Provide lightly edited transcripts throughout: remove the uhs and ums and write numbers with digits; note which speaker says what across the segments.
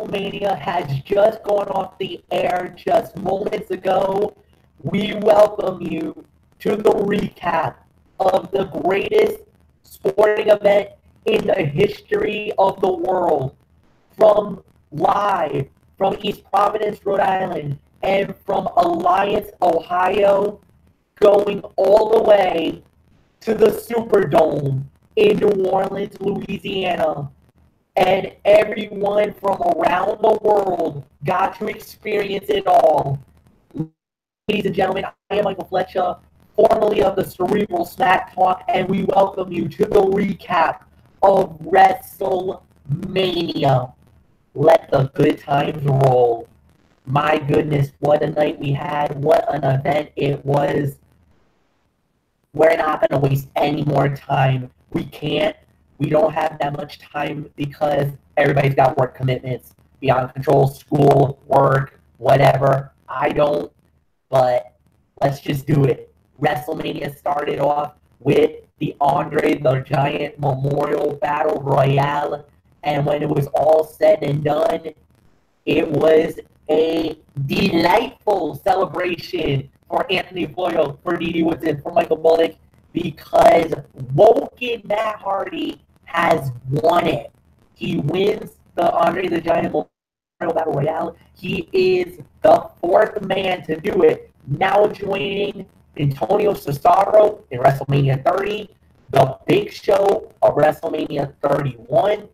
Speaker 1: Wrestlemania has just gone off the air just moments ago. We welcome you to the recap of the greatest sporting event in the history of the world. From live from East Providence, Rhode Island, and from Alliance, Ohio, going all the way to the Superdome in New Orleans, Louisiana. And everyone from around the world got to experience it all. Ladies and gentlemen, I am Michael Fletcher, formerly of the Cerebral Smack Talk, and we welcome you to the recap of WrestleMania. Let the good times roll. My goodness, what a night we had. What an event it was. We're not going to waste any more time. We can't. We don't have that much time because everybody's got work commitments, beyond control, school, work, whatever. I don't, but let's just do it. WrestleMania started off with the Andre the Giant Memorial Battle Royale, and when it was all said and done, it was a delightful celebration for Anthony Floyo, for D.D. Woodson, for Michael Bullock, because Woken Matt Hardy has won it. He wins the Andre the Giant Memorial Battle Royale. He is the fourth man to do it. Now joining Antonio Cesaro in WrestleMania 30, The Big Show of WrestleMania 31,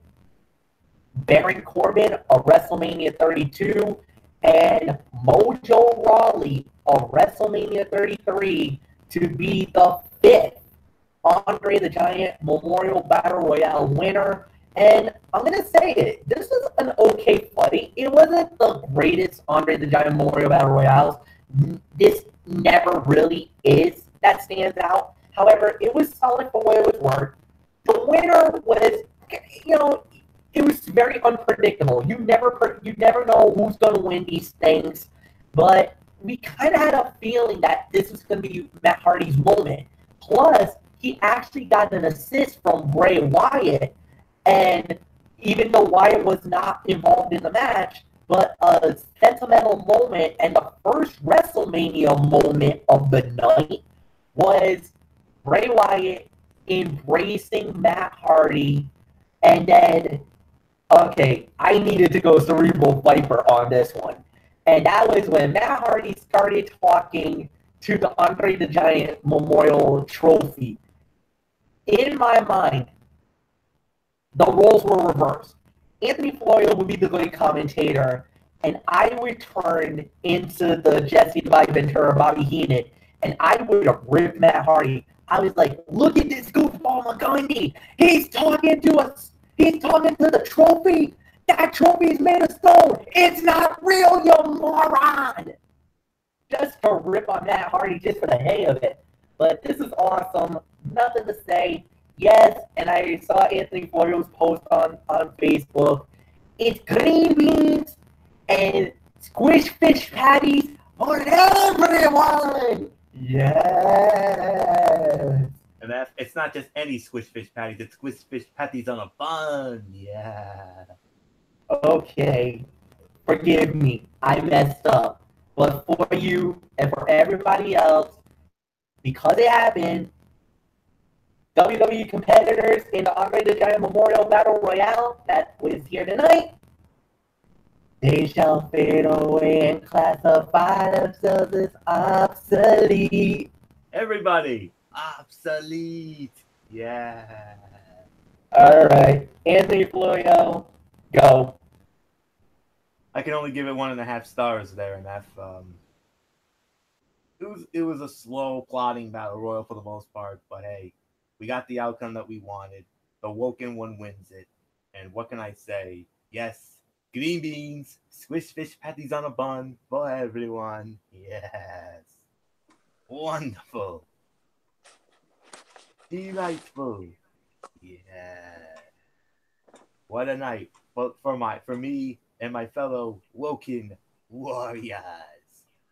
Speaker 1: Baron Corbin of WrestleMania 32, and Mojo Rawley of WrestleMania 33 to be the fifth Andre the Giant Memorial Battle Royale winner. And I'm going to say it, this is an okay fight. It wasn't the greatest Andre the Giant Memorial Battle Royales. This never really is. That stands out. However, it was solid for what it was worth. The winner was, it was very unpredictable. You never know who's going to win these things. But we kind of had a feeling that this was going to be Matt Hardy's moment. Plus, he actually got an assist from Bray Wyatt. And even though Wyatt was not involved in the match, but a sentimental moment and the first WrestleMania moment of the night was Bray Wyatt embracing Matt Hardy. And then, okay, I needed to go Cerebral Viper on this one. And that was when Matt Hardy started talking to the Andre the Giant Memorial Trophy. In my mind, the roles were reversed. Anthony Florio would be the good commentator, and I would turn into the Jesse Divine Ventura, Bobby Heenan, and I would rip Matt Hardy. I was like, look at this goofball McGundy. He's talking to us. He's talking to the trophy. That trophy is made of stone. It's not real, you moron. Just to rip on Matt Hardy just for the hay of it. But this is awesome. Nothing to say. Yes, and I saw Anthony Florio's post on Facebook. It's green beans and squish fish patties for everyone. Yes.
Speaker 2: And it's not just any squish fish patties. It's squish fish patties on a bun. Yeah.
Speaker 1: Okay. Forgive me. I messed up. But for you and for everybody else, because it happened, WWE competitors in the Andre the Giant Memorial Battle Royale that was here tonight, they shall fade away and classify themselves as obsolete.
Speaker 2: Everybody, obsolete. Yeah.
Speaker 1: All right, Anthony Florio, go.
Speaker 2: I can only give it 1.5 stars there, and it was a slow, plodding battle royal for the most part, but hey, we got the outcome that we wanted. The Woken one wins it. And what can I say? Yes, green beans, squish fish patties on a bun for everyone. Yes. Wonderful. Delightful. Yeah. What a night. But for me and my fellow Woken warriors.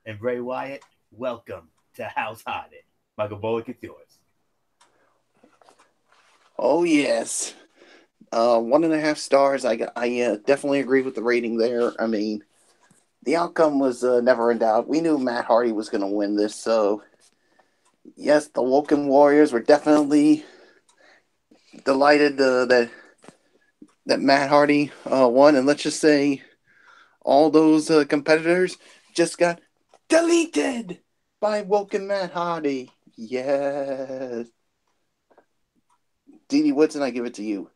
Speaker 2: And Bray Wyatt, welcome to House Hardy. Michael Bullock, it's yours.
Speaker 3: Oh, yes. 1.5 stars. I definitely agree with the rating there. I mean, the outcome was never in doubt. We knew Matt Hardy was going to win this, so yes, the Woken Warriors were definitely delighted that Matt Hardy won, and let's just say all those competitors just got deleted by Woken Matt Hardy. Yes. Dee Dee Woodson, I give it to you.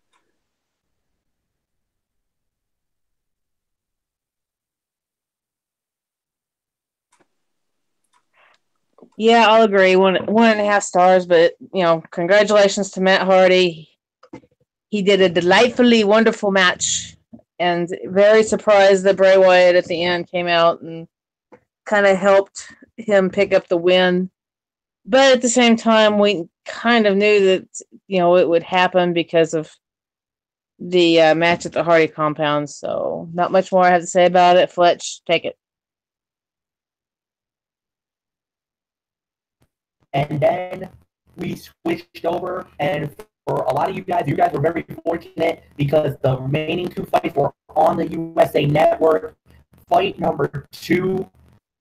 Speaker 4: Yeah, I'll agree. 1.5 stars, but congratulations to Matt Hardy. He did a delightfully wonderful match, and very surprised that Bray Wyatt at the end came out and kind of helped him pick up the win. But at the same time, we kind of knew that it would happen because of the match at the Hardy compound. So not much more I have to say about it. Fletch, take it.
Speaker 1: And then we switched over, and for a lot of you guys were very fortunate because the remaining 2 fights were on the USA Network. Fight number 2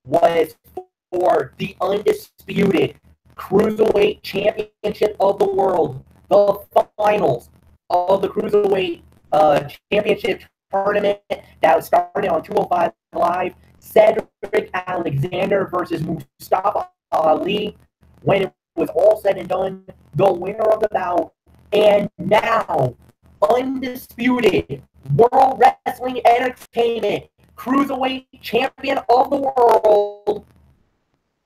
Speaker 1: was for the undisputed Cruiserweight Championship of the World, the finals of the Cruiserweight Championship tournament that started on 205 Live. Cedric Alexander versus Mustafa Ali. When it was all said and done, the winner of the bout, and now undisputed World Wrestling Entertainment Cruiserweight Champion of the World,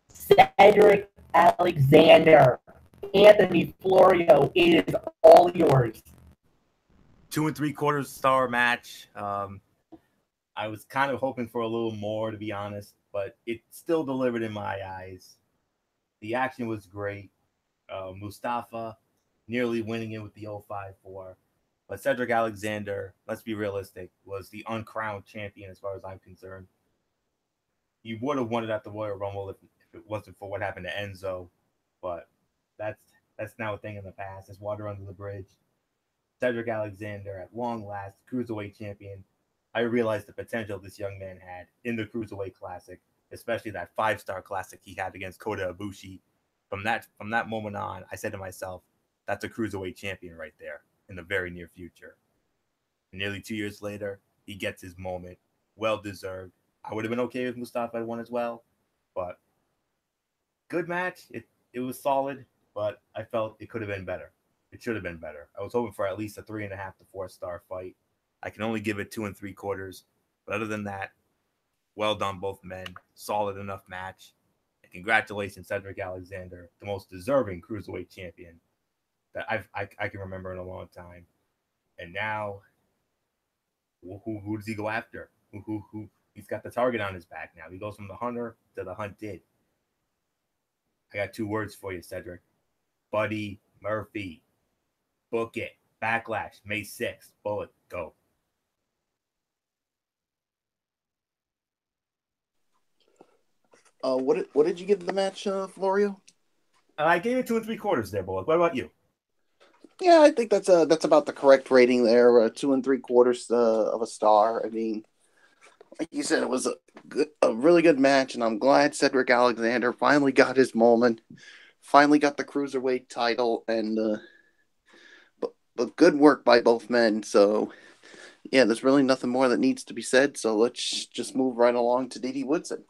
Speaker 1: Cedric Alexander. Anthony Florio, it is all yours.
Speaker 2: 2 3/4 star match. I was kind of hoping for a little more, to be honest, but it still delivered in my eyes. The action was great. Mustafa nearly winning it with the 054. But Cedric Alexander, let's be realistic, was the uncrowned champion as far as I'm concerned. He would have won it at the Royal Rumble if it wasn't for what happened to Enzo. But that's now a thing in the past. It's water under the bridge. Cedric Alexander, at long last, Cruiserweight champion. I realized the potential this young man had in the Cruiserweight Classic, especially that 5-star Classic he had against Kota Ibushi. From that moment on, I said to myself, that's a Cruiserweight champion right there in the very near future. And nearly 2 years later, he gets his moment. Well-deserved. I would have been okay if Mustafa had won as well, but good match. It was solid, but I felt it could have been better. It should have been better. I was hoping for at least a 3.5 to 4-star fight. I can only give it 2 3/4, but other than that, well done, both men. Solid enough match. And congratulations, Cedric Alexander, the most deserving Cruiserweight champion that I can remember in a long time. And now, who does he go after? Who? He's got the target on his back now. He goes from the hunter to the hunted. I got 2 words for you, Cedric. Buddy Murphy. Book it. Backlash, May 6th. Bullet, go.
Speaker 3: What did you give the match, Florio?
Speaker 2: I gave it 2 3/4 there, Bullet. What about you?
Speaker 3: Yeah, I think that's about the correct rating there. 2 3/4 of a star. I mean, like you said, it was a really good match, and I'm glad Cedric Alexander finally got his moment, finally got the Cruiserweight title, and but good work by both men. So, yeah, there's really nothing more that needs to be said. So let's just move right along to Dee Dee Woodson.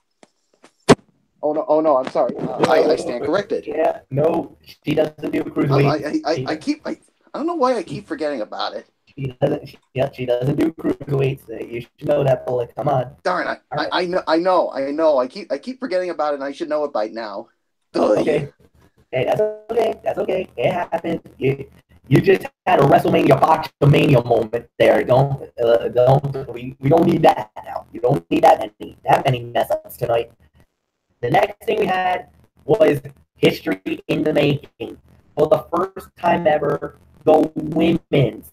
Speaker 3: Oh no! I'm sorry. I stand corrected.
Speaker 1: Yeah, no, she doesn't do cruiserweight.
Speaker 3: I don't know why I keep forgetting about it.
Speaker 1: She doesn't do cruiserweights. You should know that, Bullet. Come on.
Speaker 3: Darn, I know. I keep forgetting about it, and I should know it by now.
Speaker 1: Okay. Hey, that's okay. It happens. You just had a WrestleMania Boxmania moment there. We don't need that now. You don't need that many mess ups tonight. The next thing we had was history in the making. For the first time ever, the women's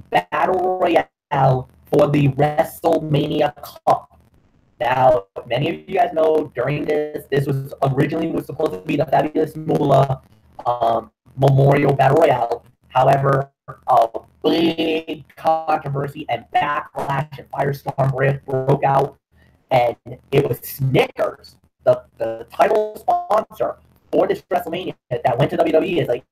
Speaker 1: battle royale for the WrestleMania Cup. Now, many of you guys know during this was originally supposed to be the Fabulous Moolah Memorial Battle Royale. However, big controversy and backlash and firestorm broke out, and it was Snickers, the title sponsor for this WrestleMania, that went to WWE. Is like,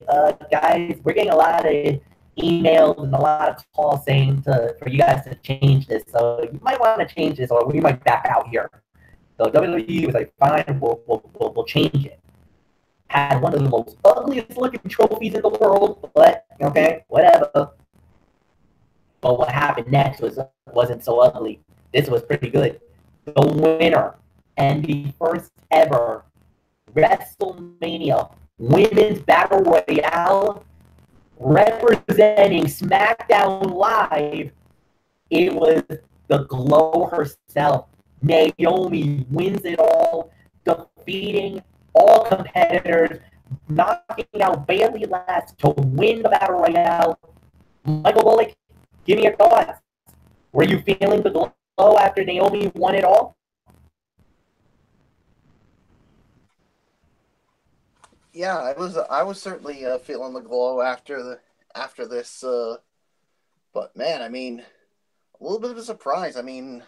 Speaker 1: guys, we're getting a lot of emails and a lot of calls saying for you guys to change this, so you might want to change this, or we might back out here. So WWE was like, fine, we'll change it. Had one of the most ugliest looking trophies in the world, but okay, whatever. But what happened next wasn't so ugly. This was pretty good. The winner and the first ever WrestleMania Women's Battle Royale, representing SmackDown Live, it was the Glow herself. Naomi wins it all, defeating all competitors, knocking out Bayley last to win the Battle Royale. Michael Bullock, give me your thoughts. Were you feeling the glow after Naomi won it all?
Speaker 3: Yeah, I was certainly feeling the glow after this. But man, I mean, a little bit of a surprise. I mean,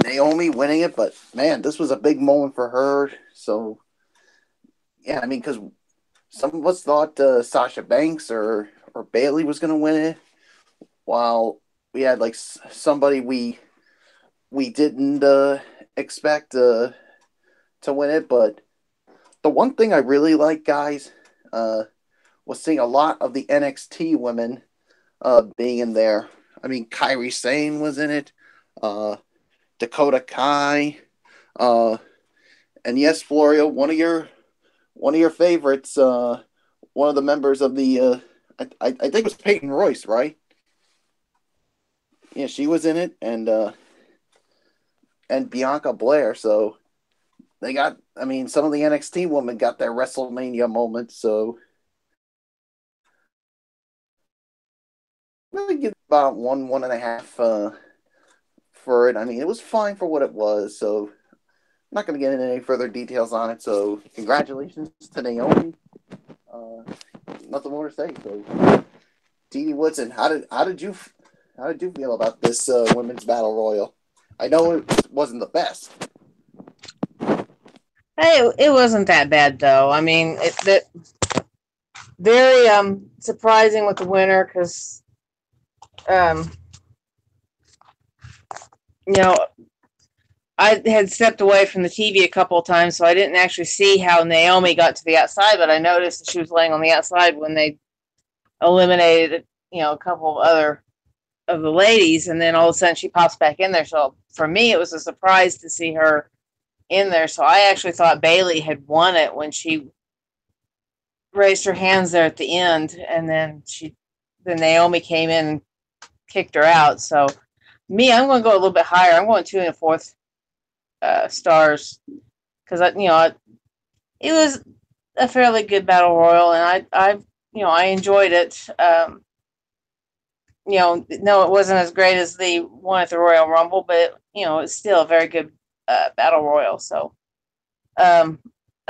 Speaker 3: Naomi winning it, but man, this was a big moment for her. So yeah, I mean, because some of us thought Sasha Banks or Bayley was going to win it, while we had like somebody we didn't expect to win it. But the one thing I really like, guys, was seeing a lot of the NXT women being in there. I mean, Kairi Sane was in it, Dakota Kai, and yes, Florio, one of your favorites, one of the members of the I think it was Peyton Royce, right? Yeah, she was in it, and Bianca Blair. So they got, I mean, some of the NXT women got their WrestleMania moment. So really give about one and a half for it. I mean, it was fine for what it was. So I'm not going to get into any further details on it. So congratulations to Naomi. Nothing more to say. So, Dee Woodson, how did you feel about this women's battle royal? I know it wasn't the best.
Speaker 4: Hey, it wasn't that bad though. I mean, very surprising with the winner because you know, I had stepped away from the TV a couple of times, so I didn't actually see how Naomi got to the outside, but I noticed that she was laying on the outside when they eliminated, a couple of other of the ladies, and then all of a sudden she pops back in there. So for me, it was a surprise to see her in there. So I actually thought Bayley had won it when she raised her hands there at the end, and then Naomi came in and kicked her out. So me, I'm going to go a little bit higher. I'm going 2 1/4 stars because it was a fairly good battle royal, and I enjoyed it. No, it wasn't as great as the one at the Royal Rumble, but it's still a very good battle royal. So I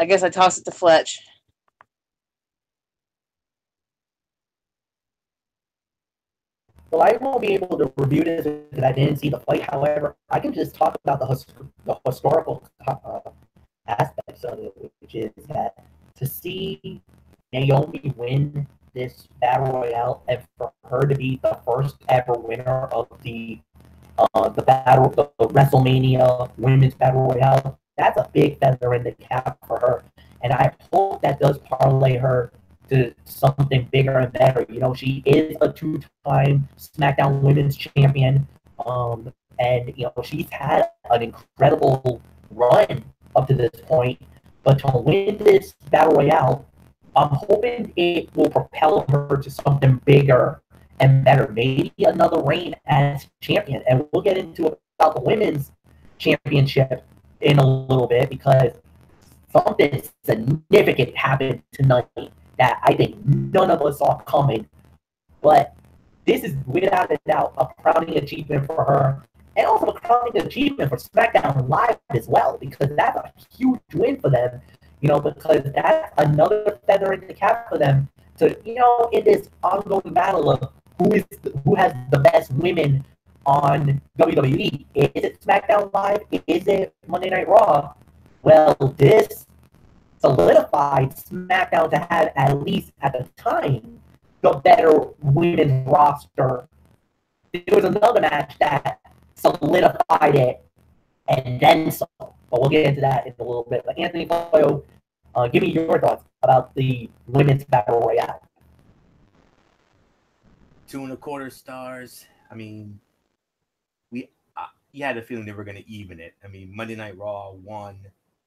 Speaker 4: guess I toss it to Fletch.
Speaker 1: Well, I won't be able to review this because I didn't see the fight. However, I can just talk about the historical aspects of it, which is that to see Naomi win this battle royale and for her to be the first ever winner of the WrestleMania Women's Battle Royale, that's a big feather in the cap for her, and I hope that does parlay her to something bigger and better. She is a 2-time SmackDown Women's Champion, and she's had an incredible run up to this point. But to win this battle royale, I'm hoping it will propel her to something bigger and better. Maybe another reign as champion, and we'll get into about the women's championship in a little bit because something significant happened tonight that I think none of us saw coming. But this is without a doubt a crowning achievement for her, and also a crowning achievement for SmackDown Live as well, because that's a huge win for them, because that's another feather in the cap for them to, in this ongoing battle of who has the best women on WWE. Is it SmackDown Live? Is it Monday Night Raw? Well, this solidified SmackDown to have, at least at the time, the better women's roster. There was another match that solidified it, and then some. But we'll get into that in a little bit. But Anthony Foyo, give me your thoughts about the women's battle royale.
Speaker 2: 2.25 stars. I mean, you had a feeling they were going to even it. I mean, Monday Night Raw won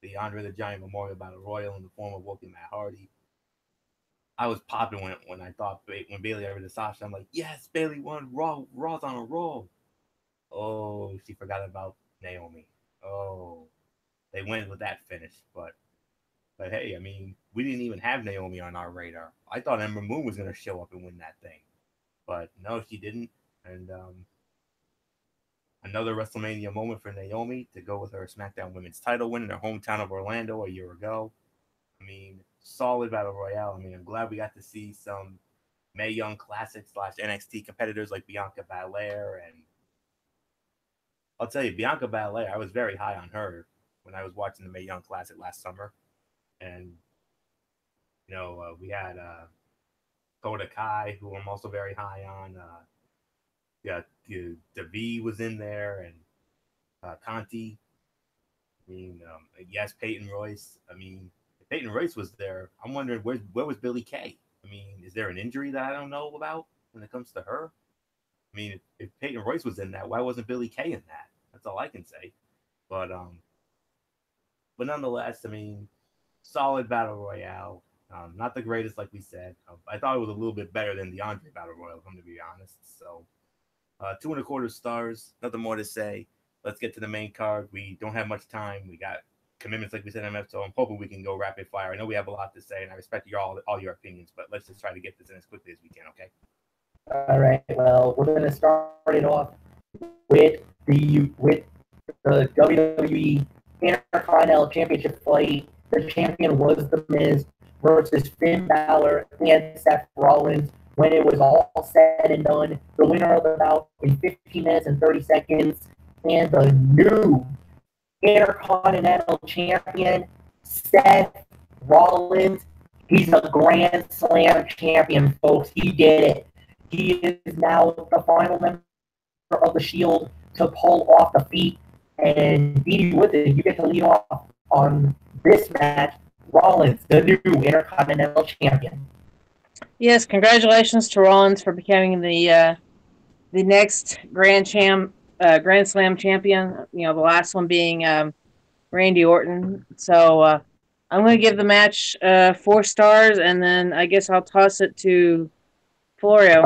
Speaker 2: the Andre the Giant Memorial Battle Royal in the form of Woken Matt Hardy. I was popping when I thought when Bayley got rid of Sasha. I'm like, yes, Bayley won. Raw's on a roll. Oh, she forgot about Naomi. Oh, they went with that finish. But hey, I mean, we didn't even have Naomi on our radar. I thought Ember Moon was going to show up and win that thing. But no, she didn't. And another WrestleMania moment for Naomi to go with her SmackDown Women's title win in her hometown of Orlando a year ago. I mean, solid Battle Royale. I mean, I'm glad we got to see some Mae Young Classic / NXT competitors like Bianca Belair. And I'll tell you, Bianca Belair, I was very high on her when I was watching the Mae Young Classic last summer. And, we had Kota Kai, who I'm also very high on. Devi was in there, and Conti. I mean, yes, Peyton Royce. I mean, if Peyton Royce was there, I'm wondering where was Billie Kay? I mean, is there an injury that I don't know about when it comes to her? I mean, if Peyton Royce was in that, why wasn't Billie Kay in that? That's all I can say. But nonetheless, I mean, solid Battle Royale. Not the greatest, like we said. I thought it was a little bit better than the Andre Battle Royal, if I'm to be honest. So, 2.25 stars. Nothing more to say. Let's get to the main card. We don't have much time. We got commitments, like we said, MF. So I'm hoping we can go rapid fire. I know we have a lot to say, and I respect all your opinions, but let's just try to get this in as quickly as we can. Okay.
Speaker 1: All right. Well, we're going to start it off with the WWE Intercontinental Championship fight. The champion was The Miz versus Finn Balor and Seth Rollins. When it was all said and done, the winner of the bout in 15 minutes and 30 seconds, and the new Intercontinental Champion, Seth Rollins. He's a Grand Slam champion, folks. He did it. He is now the final member of the Shield to pull off the feat. And Dee with it, you get to lead off on this match. Rollins, the new Intercontinental Champion.
Speaker 4: Yes, congratulations to Rollins for becoming the next Grand Slam champion. The last one being Randy Orton. So I'm going to give the match 4 stars, and then I guess I'll toss it to Florio.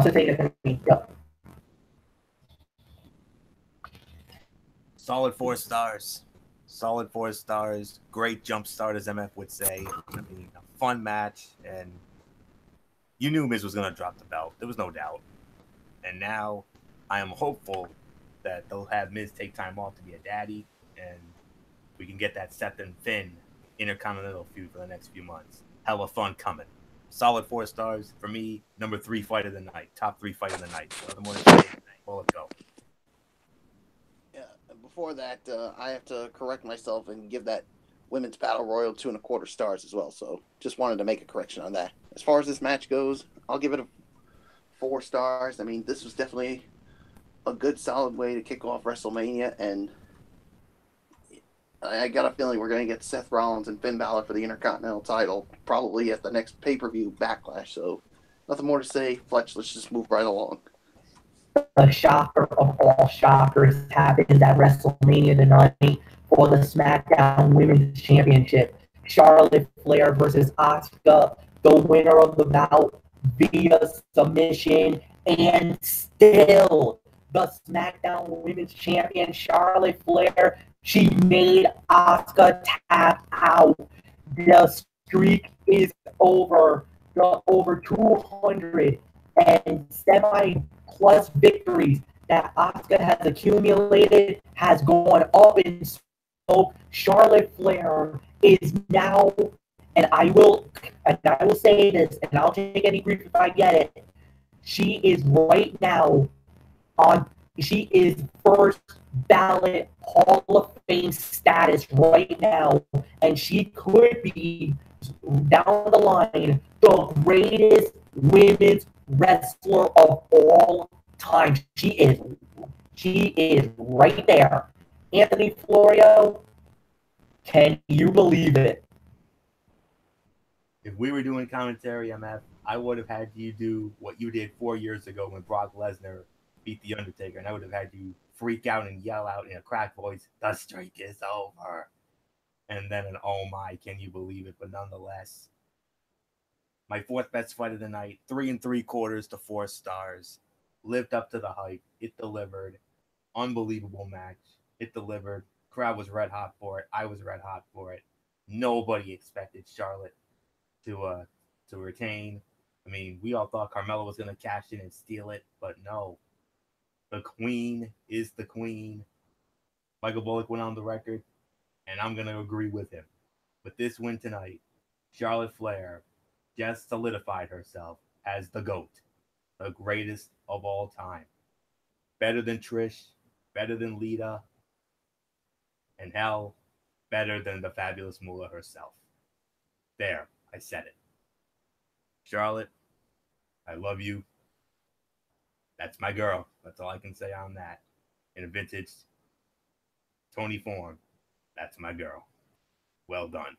Speaker 2: Solid 4 stars. Solid 4 stars. Great jump start, as MF would say. I mean, a fun match, and you knew Miz was going to drop the belt. There was no doubt. And now I am hopeful that they'll have Miz take time off to be a daddy, and we can get that Seth and Finn Intercontinental feud for the next few months. Hella fun coming. Solid 4 stars for me. Number 3 fight of the night. Top 3 fight of the night. Nothing more to say. Well, let's go.
Speaker 3: Yeah. Before that, I have to correct myself and give that Women's Battle Royal 2.25 stars as well. So just wanted to make a correction on that. As far as this match goes, I'll give it a 4 stars. I mean, this was definitely a good, solid way to kick off WrestleMania, and I got a feeling we're going to get Seth Rollins and Finn Balor for the Intercontinental title, probably at the next pay-per-view Backlash. So nothing more to say. Fletch, let's just move right along.
Speaker 1: The shocker of all shockers happens at WrestleMania tonight for the SmackDown Women's Championship. Charlotte Flair versus Asuka, the winner of the bout via submission, and still the SmackDown Women's Champion, Charlotte Flair. She made Asuka tap out. The streak is over. The over 200 and semi-plus victories that Asuka has accumulated has gone up in smoke. Charlotte Flair is now And I will say this, and I'll take any grief if I get it. She is right now she is first ballot Hall of Fame status right now, and she could be down the line the greatest women's wrestler of all time. She is right there. Anthony Florio, can you believe it?
Speaker 2: If we were doing commentary, MF, I would have had you do what you did 4 years ago when Brock Lesnar beat The Undertaker, and I would have had you freak out and yell out in a cracked voice, "The streak is over." And then an "oh my, can you believe it?" But nonetheless, my fourth best fight of the night, 3 3/4 to 4 stars. Lived up to the hype. It delivered. Unbelievable match. It delivered. Crowd was red hot for it. I was red hot for it. Nobody expected Charlotte to retain. I mean, we all thought Carmella was going to cash in and steal it, but no. The queen is the queen. Michael Bullock went on the record, and I'm going to agree with him. With this win tonight, Charlotte Flair just solidified herself as the GOAT, the greatest of all time. Better than Trish, better than Lita, and hell, better than the fabulous Moolah herself. There, I said it. Charlotte, I love you. That's my girl. That's all I can say on that. In a vintage Tony form, that's my girl. Well done.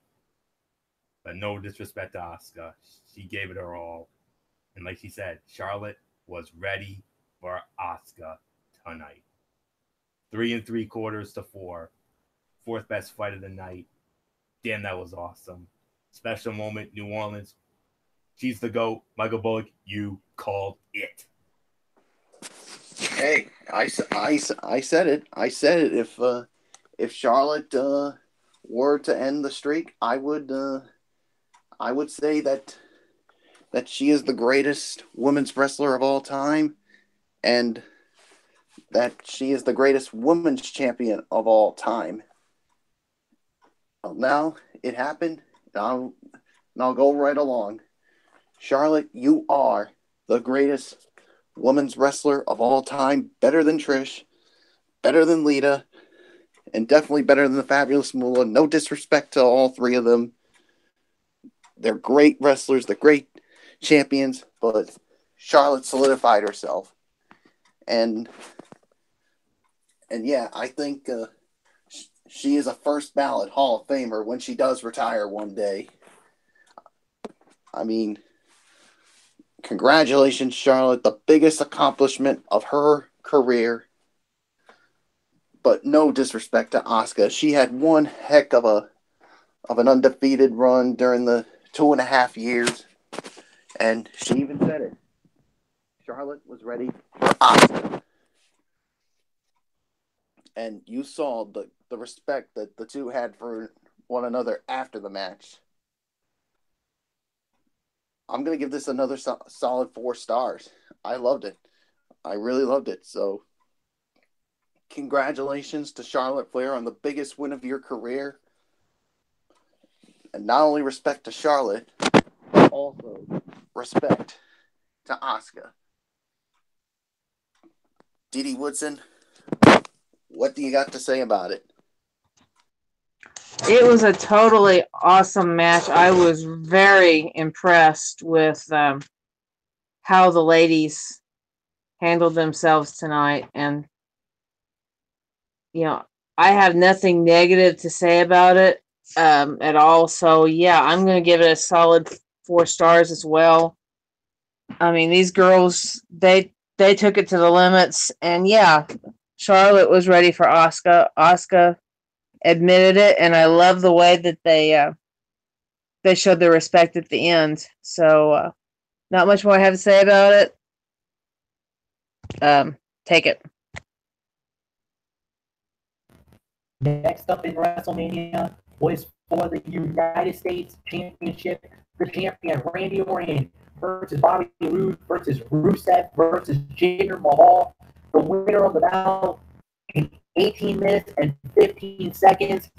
Speaker 2: But no disrespect to Asuka. She gave it her all. And like she said, Charlotte was ready for Asuka tonight. 3 3/4 to 4. Fourth best fight of the night. Damn, that was awesome. Special moment, New Orleans. She's the GOAT. Michael Bullock, you called it.
Speaker 3: Hey, I said it. I said it. If Charlotte were to end the streak, I would say that she is the greatest women's wrestler of all time, and that she is the greatest women's champion of all time. Well, now it happened. And I'll go right along. Charlotte, you are the greatest women's wrestler of all time. Better than Trish, better than Lita, and definitely better than the fabulous Moolah. No disrespect to all three of them. They're great wrestlers. They're great champions. But Charlotte solidified herself. And yeah, I think she is a first ballot Hall of Famer when she does retire one day. I mean, congratulations, Charlotte. The biggest accomplishment of her career. But no disrespect to Asuka. She had one heck of an undefeated run during the 2.5 years. And she even said it. Charlotte was ready for Asuka. And you saw the respect that the two had for one another after the match. I'm going to give this another solid 4 stars. I loved it. I really loved it. So, congratulations to Charlotte Flair on the biggest win of your career. And not only respect to Charlotte, but also respect to Asuka. Didi Woodson, what do you got to say about it?
Speaker 4: It was a totally awesome match. I was very impressed with how the ladies handled themselves tonight. And, you know, I have nothing negative to say about it at all. So, yeah, I'm going to give it a solid 4 stars as well. I mean, these girls, they took it to the limits. And, yeah, Charlotte was ready for Asuka. Asuka admitted it, and I love the way that they showed their respect at the end. So, not much more I have to say about it. Take it.
Speaker 1: Next up in WrestleMania was for the United States Championship. The champion Randy Orton versus Bobby Roode versus Rusev versus Jinder Mahal. The winner of the bout in 18 minutes and 15 seconds.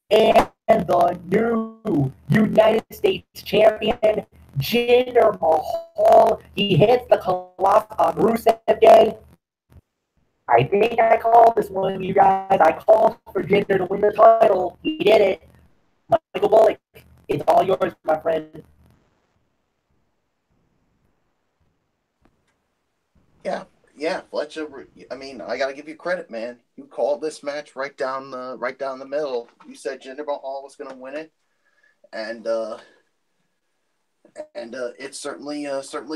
Speaker 1: And the new United States champion, Jinder Mahal. He hits the Colossus on Rusev Day. I think I called this one, you guys. I called for Jinder to win the title. He did it. Michael Bullock, it's all yours, my friend.
Speaker 3: Yeah, Fletcher. I mean, I gotta give you credit, man. You called this match right down the middle. You said Jinder Mahal was gonna win it, and it certainly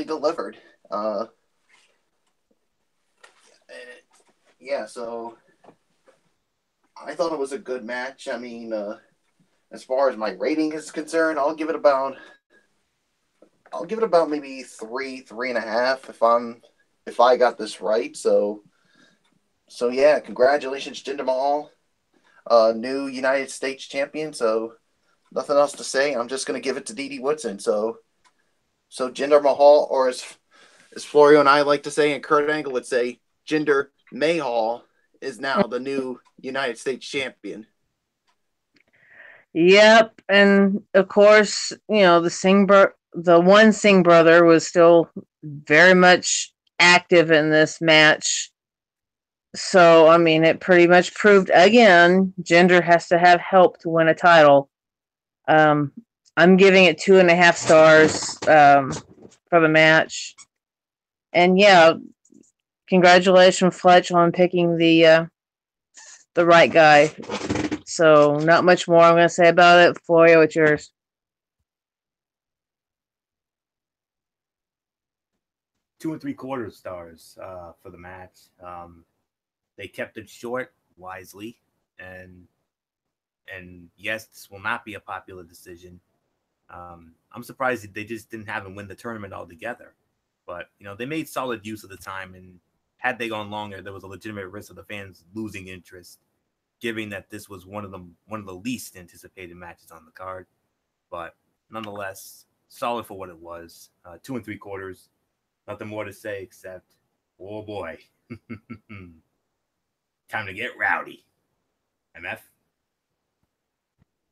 Speaker 3: delivered. Yeah, so I thought it was a good match. I mean, as far as my rating is concerned, I'll give it about maybe 3.5 if I got this right. So yeah, congratulations, Jinder Mahal, new United States champion. So nothing else to say. I'm just gonna give it to Dee Dee Woodson. So Jinder Mahal, or as Florio and I like to say, and Kurt Angle would say, Jinder Mahal is now the new United States champion.
Speaker 4: Yep, and of course, the one Singh brother was still very much active in this match. So, I mean, it pretty much proved again, Jinder has to have help to win a title. I'm giving it 2.5 stars for the match. And yeah, congratulations, Fletch, on picking the right guy. So, not much more I'm going to say about it. Florio, it's yours.
Speaker 2: Two and 3/4 stars for the match. They kept it short wisely, and yes, this will not be a popular decision. I'm surprised that they just didn't have him win the tournament altogether. But they made solid use of the time, and had they gone longer, there was a legitimate risk of the fans losing interest, given that this was one of the least anticipated matches on the card. But nonetheless, solid for what it was. 2 and 3/4. Nothing more to say except, oh boy, time to get rowdy. MF?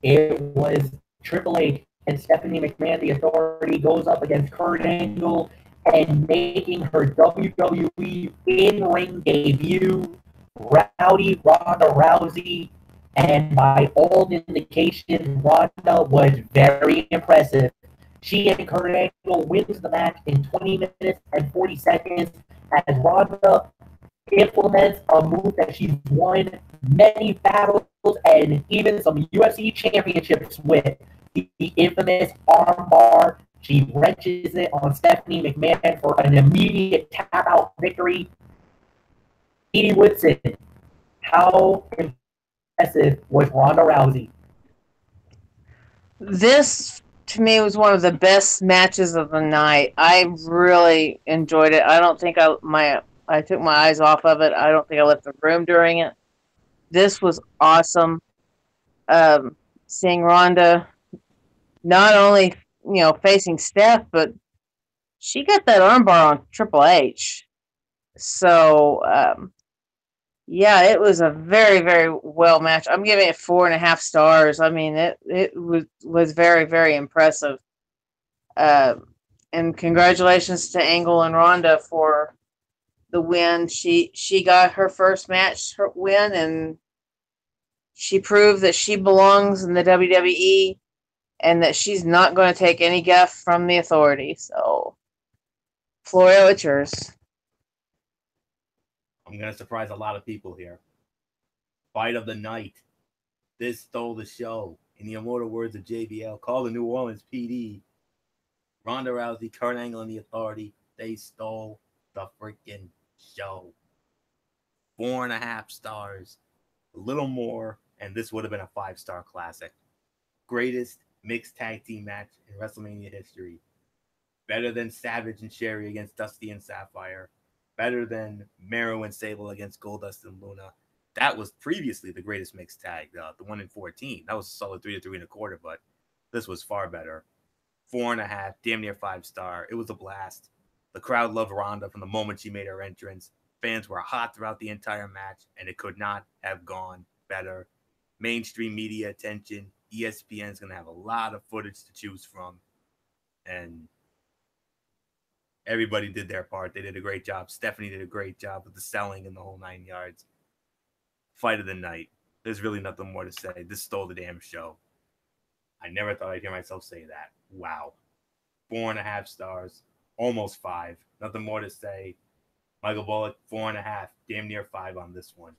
Speaker 1: It was Triple H and Stephanie McMahon, the Authority, goes up against Kurt Angle and making her WWE in-ring debut, Rowdy Ronda Rousey. And by all indications, Ronda was very impressive. She and Kurt Angle wins the match in 20 minutes and 40 seconds as Ronda implements a move that she's won many battles and even some UFC championships with, the infamous armbar. She wrenches it on Stephanie McMahon for an immediate tap-out victory. Dee Woodson, how impressive was Ronda Rousey?
Speaker 4: This, to me, was one of the best matches of the night. I really enjoyed it. I don't think I took my eyes off of it. I don't think I left the room during it. This was awesome. Seeing Ronda not only facing Steph, but she got that armbar on Triple H. So yeah, it was a very, very well match. I'm giving it 4.5 stars. I mean, it was very, very impressive. And congratulations to Angle and Ronda for the win. She got her first match win, and she proved that she belongs in the WWE and that she's not going to take any guff from the Authority. So, Florio, it's yours.
Speaker 2: I'm going to surprise a lot of people here. Fight of the night. This stole the show. In the immortal words of JBL, call the New Orleans PD. Ronda Rousey, Kurt Angle, and the Authority, they stole the freaking show. 4.5 stars. A little more, and this would have been a 5-star classic. Greatest mixed tag team match in WrestleMania history. Better than Savage and Sherry against Dusty and Sapphire. Better than Mero and Sable against Goldust and Luna. That was previously the greatest mixed tag, the one in 14. That was a solid 3 to 3.25, but this was far better. 4.5, damn near 5-star. It was a blast. The crowd loved Ronda from the moment she made her entrance. Fans were hot throughout the entire match, and it could not have gone better. Mainstream media attention, ESPN's going to have a lot of footage to choose from. And everybody did their part. They did a great job. Stephanie did a great job with the selling and the whole 9 yards. Fight of the night. There's really nothing more to say. This stole the damn show. I never thought I'd hear myself say that. Wow. 4.5 stars. Almost 5. Nothing more to say. Michael Bullock, 4.5. Damn near 5 on this one.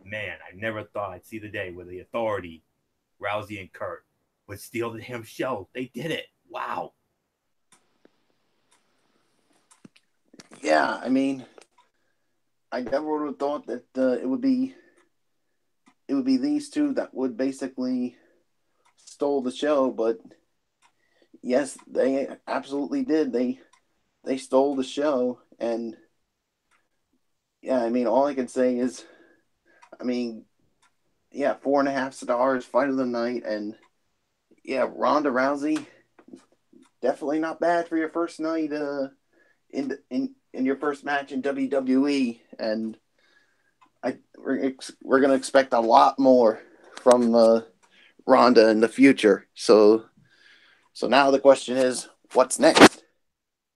Speaker 2: Man, I never thought I'd see the day where the Authority, Rousey and Kurt, would steal the damn show. They did it. Wow.
Speaker 3: Yeah, I mean, I never would have thought that it would be these two that would basically stole the show, but yes, they absolutely did. They stole the show, and yeah, I mean, all I can say is, I mean, yeah, 4.5 stars, fight of the night, and yeah, Ronda Rousey, definitely not bad for your first night in your first match in WWE, and we're gonna expect a lot more from Ronda in the future. So now the question is, what's next?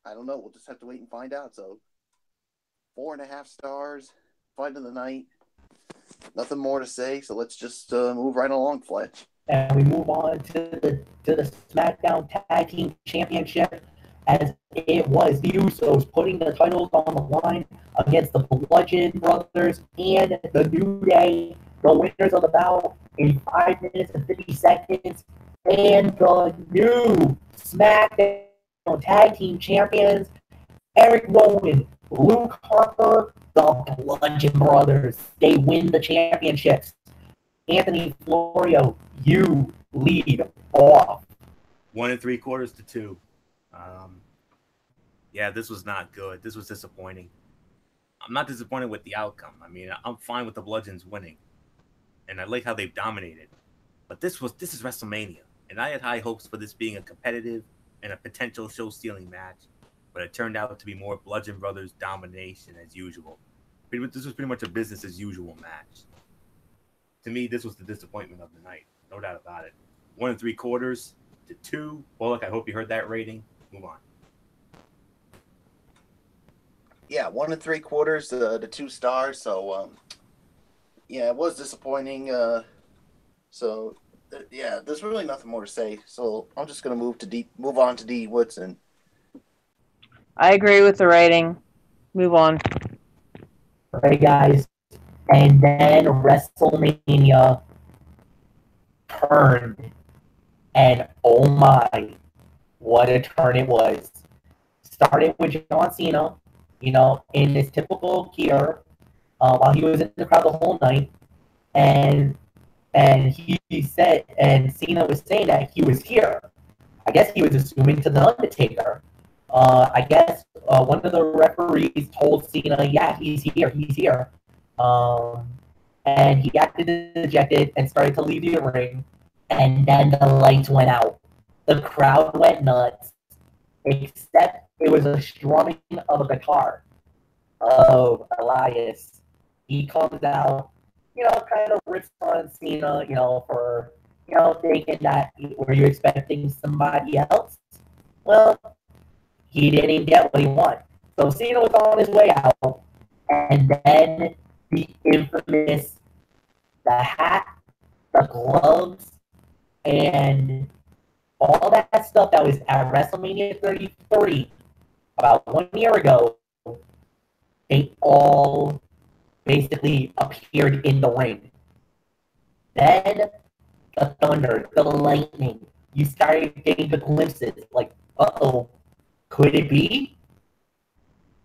Speaker 3: I don't know. We'll just have to wait and find out. So 4.5 stars, fight of the night. Nothing more to say. So let's just move right along, Fletch.
Speaker 1: And we move on to the SmackDown Tag Team Championship, as it was the Usos putting the titles on the line against the Bludgeon Brothers and the New Day, the winners of the bout in 5 minutes and 50 seconds, and the new SmackDown Tag Team Champions, Eric Rowan, Luke Harper, the Bludgeon Brothers. They win the championships. Anthony Florio, you lead off.
Speaker 2: 1 3/4 to 2. Yeah, this was not good. This was disappointing. I'm not disappointed with the outcome. I mean, I'm fine with the Bludgeons winning, and I like how they've dominated. But this is WrestleMania, and I had high hopes for this being a competitive and a potential show-stealing match, but it turned out to be more Bludgeon Brothers domination as usual. This was pretty much a business as usual match. To me, this was the disappointment of the night, no doubt about it. 1 3/4 to 2. Bullock, I hope you heard that rating. Move on.
Speaker 3: Yeah, 1 3/4 to 2 stars. So, yeah, it was disappointing. Yeah, there's really nothing more to say. So I'm just gonna move on to D. Woodson.
Speaker 4: I agree with the rating. Move on.
Speaker 1: All right, guys. And then WrestleMania turned. And oh my, what a turn it was. Started with John Cena, in his typical gear, while he was in the crowd the whole night. And he said, and Cena was saying that he was here. I guess he was assuming to The Undertaker. I guess one of the referees told Cena, yeah, he's here. And he acted dejected and started to leave the ring. And then the lights went out. The crowd went nuts, except it was a strumming of a guitar of Elias. He comes out, kind of rips on Cena, for, thinking that, were you expecting somebody else? Well, he didn't get what he wanted. So Cena was on his way out, and then the infamous, the hat, the gloves, and all that stuff that was at WrestleMania 33 about 1 year ago, they all basically appeared in the ring. Then the thunder, the lightning, you started getting the glimpses, like, uh-oh, could it be?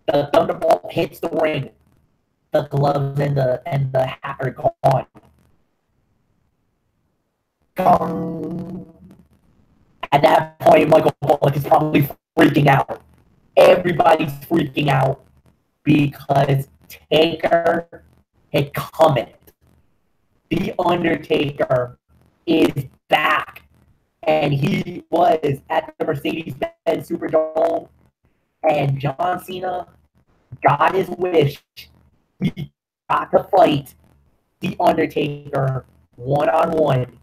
Speaker 1: The thunderbolt hits the ring. The gloves and the hat are gone. Gong. At that point, Michael Bullock is probably freaking out. Everybody's freaking out because Taker had come in. The Undertaker is back. And he was at the Mercedes-Benz Superdome. And John Cena got his wish. He got to fight The Undertaker one-on-one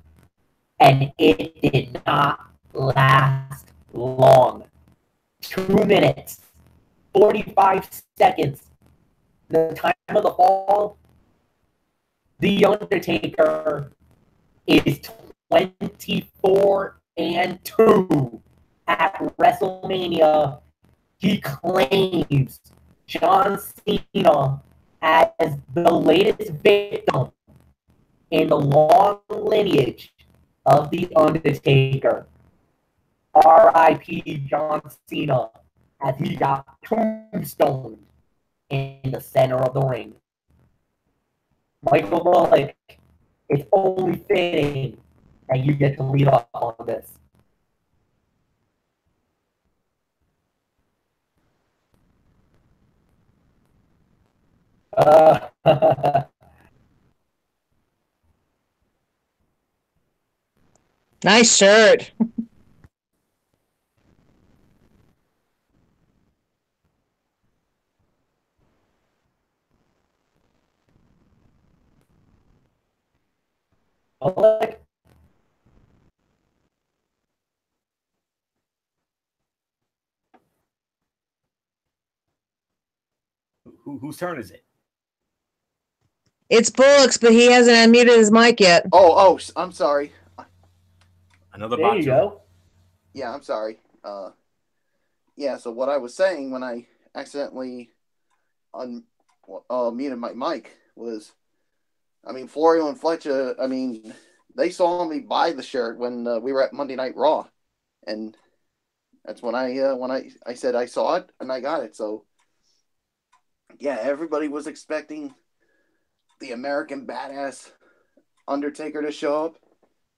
Speaker 1: and it did not last long. 2 minutes, 45 seconds. The time of the fall, The Undertaker is 24-2 at WrestleMania. He claims John Cena as the latest victim in the long lineage of The Undertaker. R.I.P. John Cena, as he got tombstoned in the center of the ring. Michael Bullock, it's only fitting that you get to lead off on this.
Speaker 4: Nice shirt.
Speaker 1: Bullock,
Speaker 2: Whose turn is it?
Speaker 4: It's Bullock's, but he hasn't unmuted his mic yet.
Speaker 3: Oh, I'm sorry.
Speaker 2: Another
Speaker 1: there you
Speaker 2: Batu.
Speaker 1: go.
Speaker 3: Yeah, I'm sorry. Yeah, so what I was saying when I accidentally muted my mic was, I mean, Florio and Fletcher, I mean, they saw me buy the shirt when we were at Monday Night Raw, and that's when I said I saw it and I got it. So yeah, everybody was expecting the American Badass Undertaker to show up.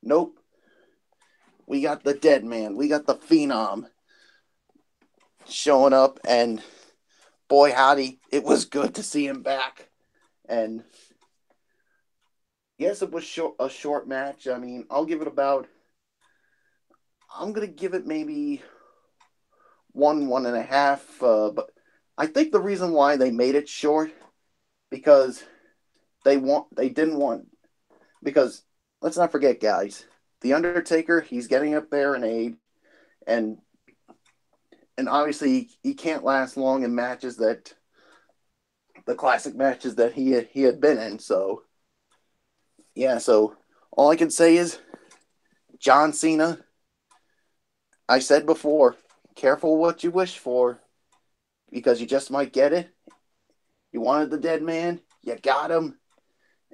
Speaker 3: Nope. We got the Dead Man. We got the Phenom showing up, and boy howdy, it was good to see him back. And yes, it was a short match. I mean, I'm going to give it maybe 1.5. But I think the reason why they made it short, because because let's not forget, guys, The Undertaker, he's getting up there in age, and obviously he can't last long in matches the classic matches that he had been in. So yeah, so all I can say is, John Cena, I said before, careful what you wish for, because you just might get it. You wanted the Dead Man, you got him,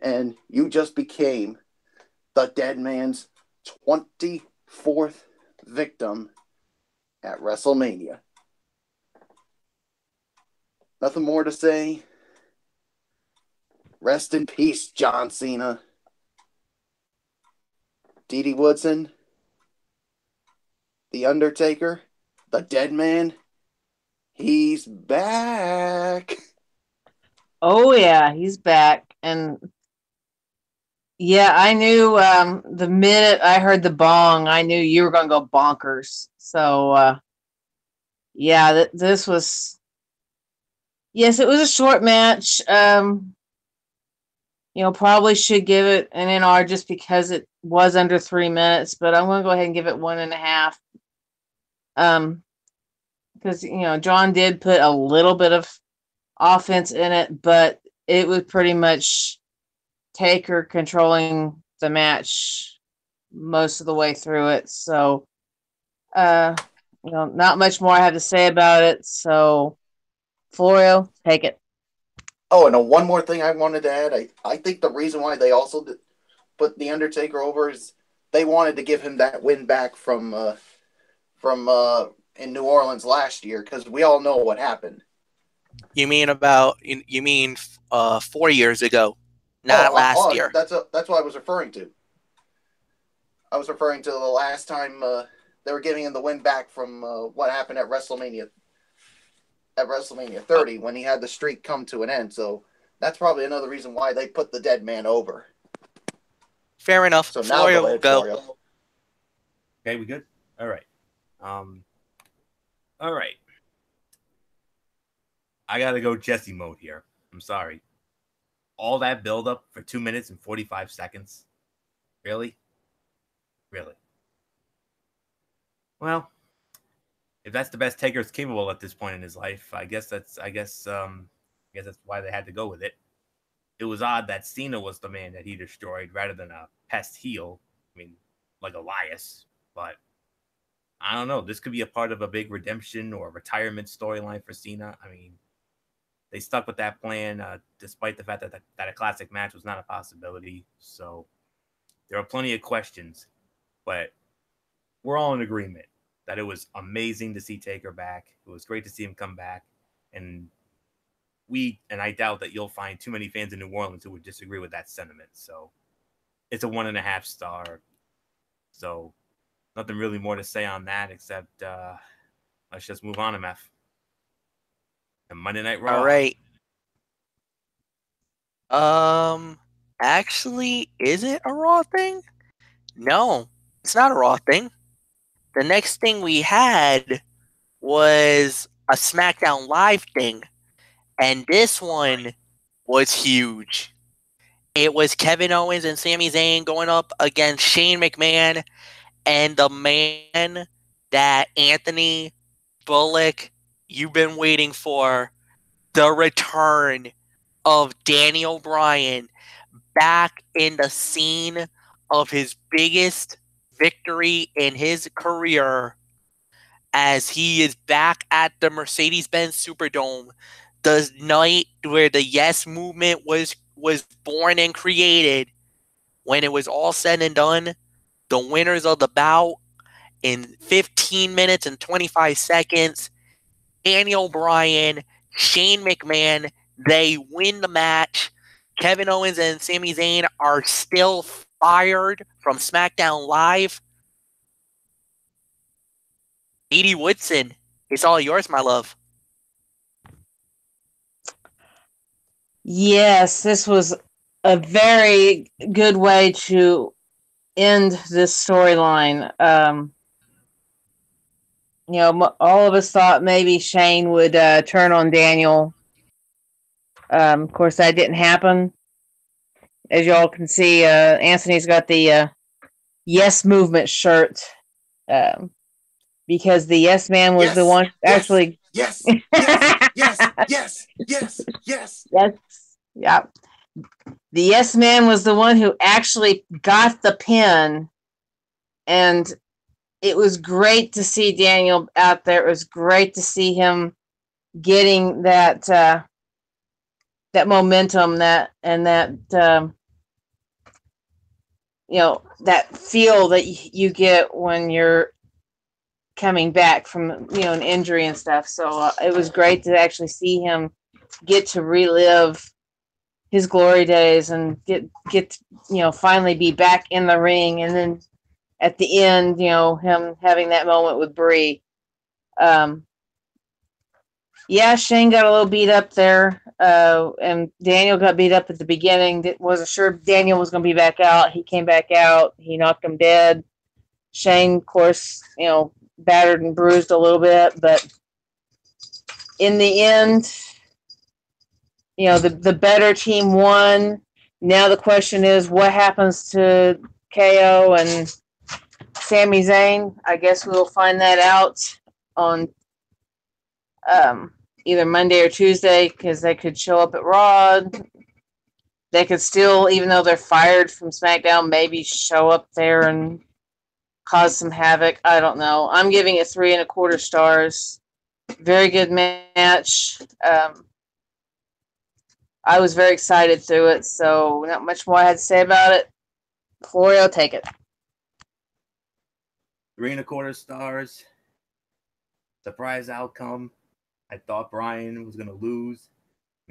Speaker 3: and you just became the Dead Man's 24th victim at WrestleMania. Nothing more to say. Rest in peace, John Cena. Dee Woodson, The Undertaker, the Dead Man, he's back.
Speaker 4: Oh yeah, he's back. And yeah, I knew the minute I heard the bong, I knew you were going to go bonkers. So yeah, this was, yes, it was a short match. Probably should give it an NR just because it was under 3 minutes, but I'm going to go ahead and give it 1.5. Because John did put a little bit of offense in it, but it was pretty much Taker controlling the match most of the way through it. So, not much more I have to say about it. So, Florio, take it.
Speaker 3: Oh, and one more thing I wanted to add. I think the reason why they also put The Undertaker over is they wanted to give him that win back from in New Orleans last year, because we all know what happened.
Speaker 5: You mean 4 years ago, not last year?
Speaker 3: That's what I was referring to. I was referring to the last time they were giving him the win back from what happened at WrestleMania 30, when he had the streak come to an end. So that's probably another reason why they put the Dead Man over.
Speaker 5: Fair enough.
Speaker 3: So now
Speaker 5: Florio, go.
Speaker 3: Florio.
Speaker 2: Okay, we good? All right. All right. I gotta go Jesse mode here. I'm sorry. All that build up for 2 minutes and 45 seconds. Really? Really. Well, if that's the best Taker's capable at this point in his life, I guess that's why they had to go with it. It was odd that Cena was the man that he destroyed rather than a pest heel. I mean, like Elias, but I don't know. This could be a part of a big redemption or retirement storyline for Cena. I mean, they stuck with that plan despite the fact that a classic match was not a possibility. So there are plenty of questions, but we're all in agreement that it was amazing to see Taker back. It was great to see him come back. And I doubt that you'll find too many fans in New Orleans who would disagree with that sentiment. So it's a 1.5 star. So nothing really more to say on that except let's just move on, MF. And Monday Night Raw.
Speaker 5: All right. Actually, is it a Raw thing? No, it's not a Raw thing. The next thing we had was a SmackDown Live thing. And this one was huge. It was Kevin Owens and Sami Zayn going up against Shane McMahon and the man that Anthony Bullock, you've been waiting for, the return of Daniel Bryan back in the scene of his biggest victory in his career as he is back at the Mercedes-Benz Superdome, the night where the Yes movement was born and created. When it was all said and done, the winners of the bout in 15 minutes and 25 seconds, Daniel Bryan, Shane McMahon, they win the match. Kevin Owens and Sami Zayn are still fired from SmackDown Live. Edie Woodson, it's all yours, my love.
Speaker 4: Yes, this was a very good way to end this storyline. All of us thought maybe Shane would turn on Daniel. Of course, that didn't happen. As y'all can see, Anthony's got the Yes Movement shirt because the Yes Man was the one actually.
Speaker 2: Yes.
Speaker 4: Yeah. The Yes Man was the one who actually got the pin, and it was great to see Daniel out there. It was great to see him getting that momentum, that feel that you get when you're coming back from an injury and stuff. So it was great to actually see him get to relive his glory days and get finally be back in the ring, and then at the end, him having that moment with Brie. Shane got a little beat up there, and Daniel got beat up at the beginning. Wasn't sure Daniel was going to be back out. He came back out. He knocked him dead. Shane, of course, battered and bruised a little bit, but in the end, the better team won. Now the question is, what happens to KO and Sami Zayn? I guess we will find that out on either Monday or Tuesday, because they could show up at Raw. They could still, even though they're fired from SmackDown, maybe show up there and cause some havoc. I don't know. I'm giving it 3.25 stars. Very good match. I was very excited through it, so not much more I had to say about it. Florio, take it.
Speaker 2: 3.25 stars. Surprise outcome. I thought Bryan was going to lose.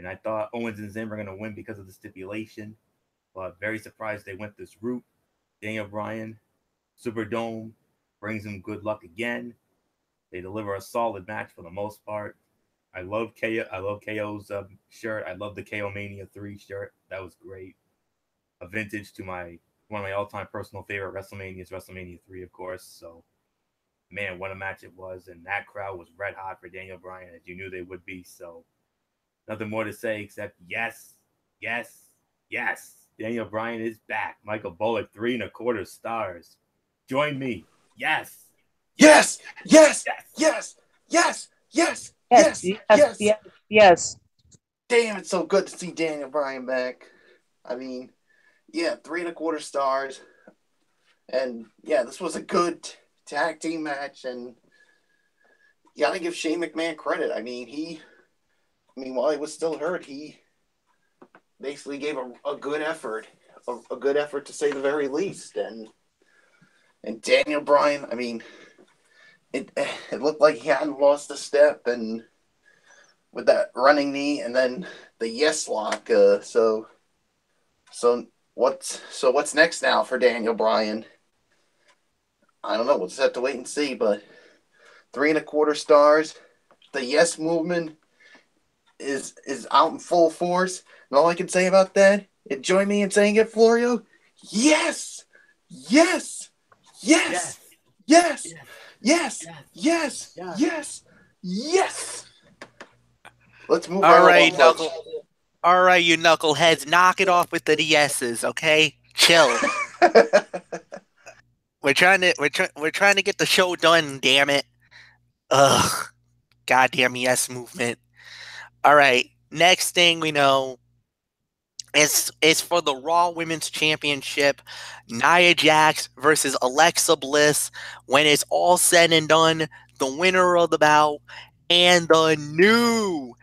Speaker 2: I thought Owens and Zayn were going to win because of the stipulation, but very surprised they went this route. Daniel Bryan, Superdome, brings him good luck again. They deliver a solid match for the most part. I love KO. I love KO's shirt. I love the KO Mania 3 shirt. That was great. A vintage to one of my all-time personal favorite WrestleManias, WrestleMania 3, of course. So, man, what a match it was. And that crowd was red hot for Daniel Bryan, as you knew they would be. So, nothing more to say except yes. Daniel Bryan is back. Michael Bullock, 3.25 stars. Join me. Yes.
Speaker 3: Yes, yes,
Speaker 2: Yes.
Speaker 3: yes, yes, yes,
Speaker 4: yes.
Speaker 3: Damn, it's so good to see Daniel Bryan back. I mean, yeah, 3.25 stars. And yeah, this was a good tag team match, and you gotta give Shane McMahon credit. I mean, while he was still hurt, he basically gave a good effort, a good effort to say the very least. And Daniel Bryan, I mean, it looked like he hadn't lost a step, and with that running knee, and then the yes lock. So what's next now for Daniel Bryan? I don't know. We'll just have to wait and see. But 3.25 stars. The yes movement is out in full force. And all I can say about that, and join me in saying it, Florio. Yes, yes, yes, yes, yes, yes, yes, yes. Let's move
Speaker 5: All
Speaker 3: right
Speaker 5: right,
Speaker 3: along.
Speaker 5: All right, you knuckleheads, knock it off with the yeses, okay? Chill. We're trying to get the show done, damn it. Ugh. Goddamn yes movement. All right. Next thing we know is for the Raw Women's Championship, Nia Jax versus Alexa Bliss. When it's all said and done, the winner of the bout and the new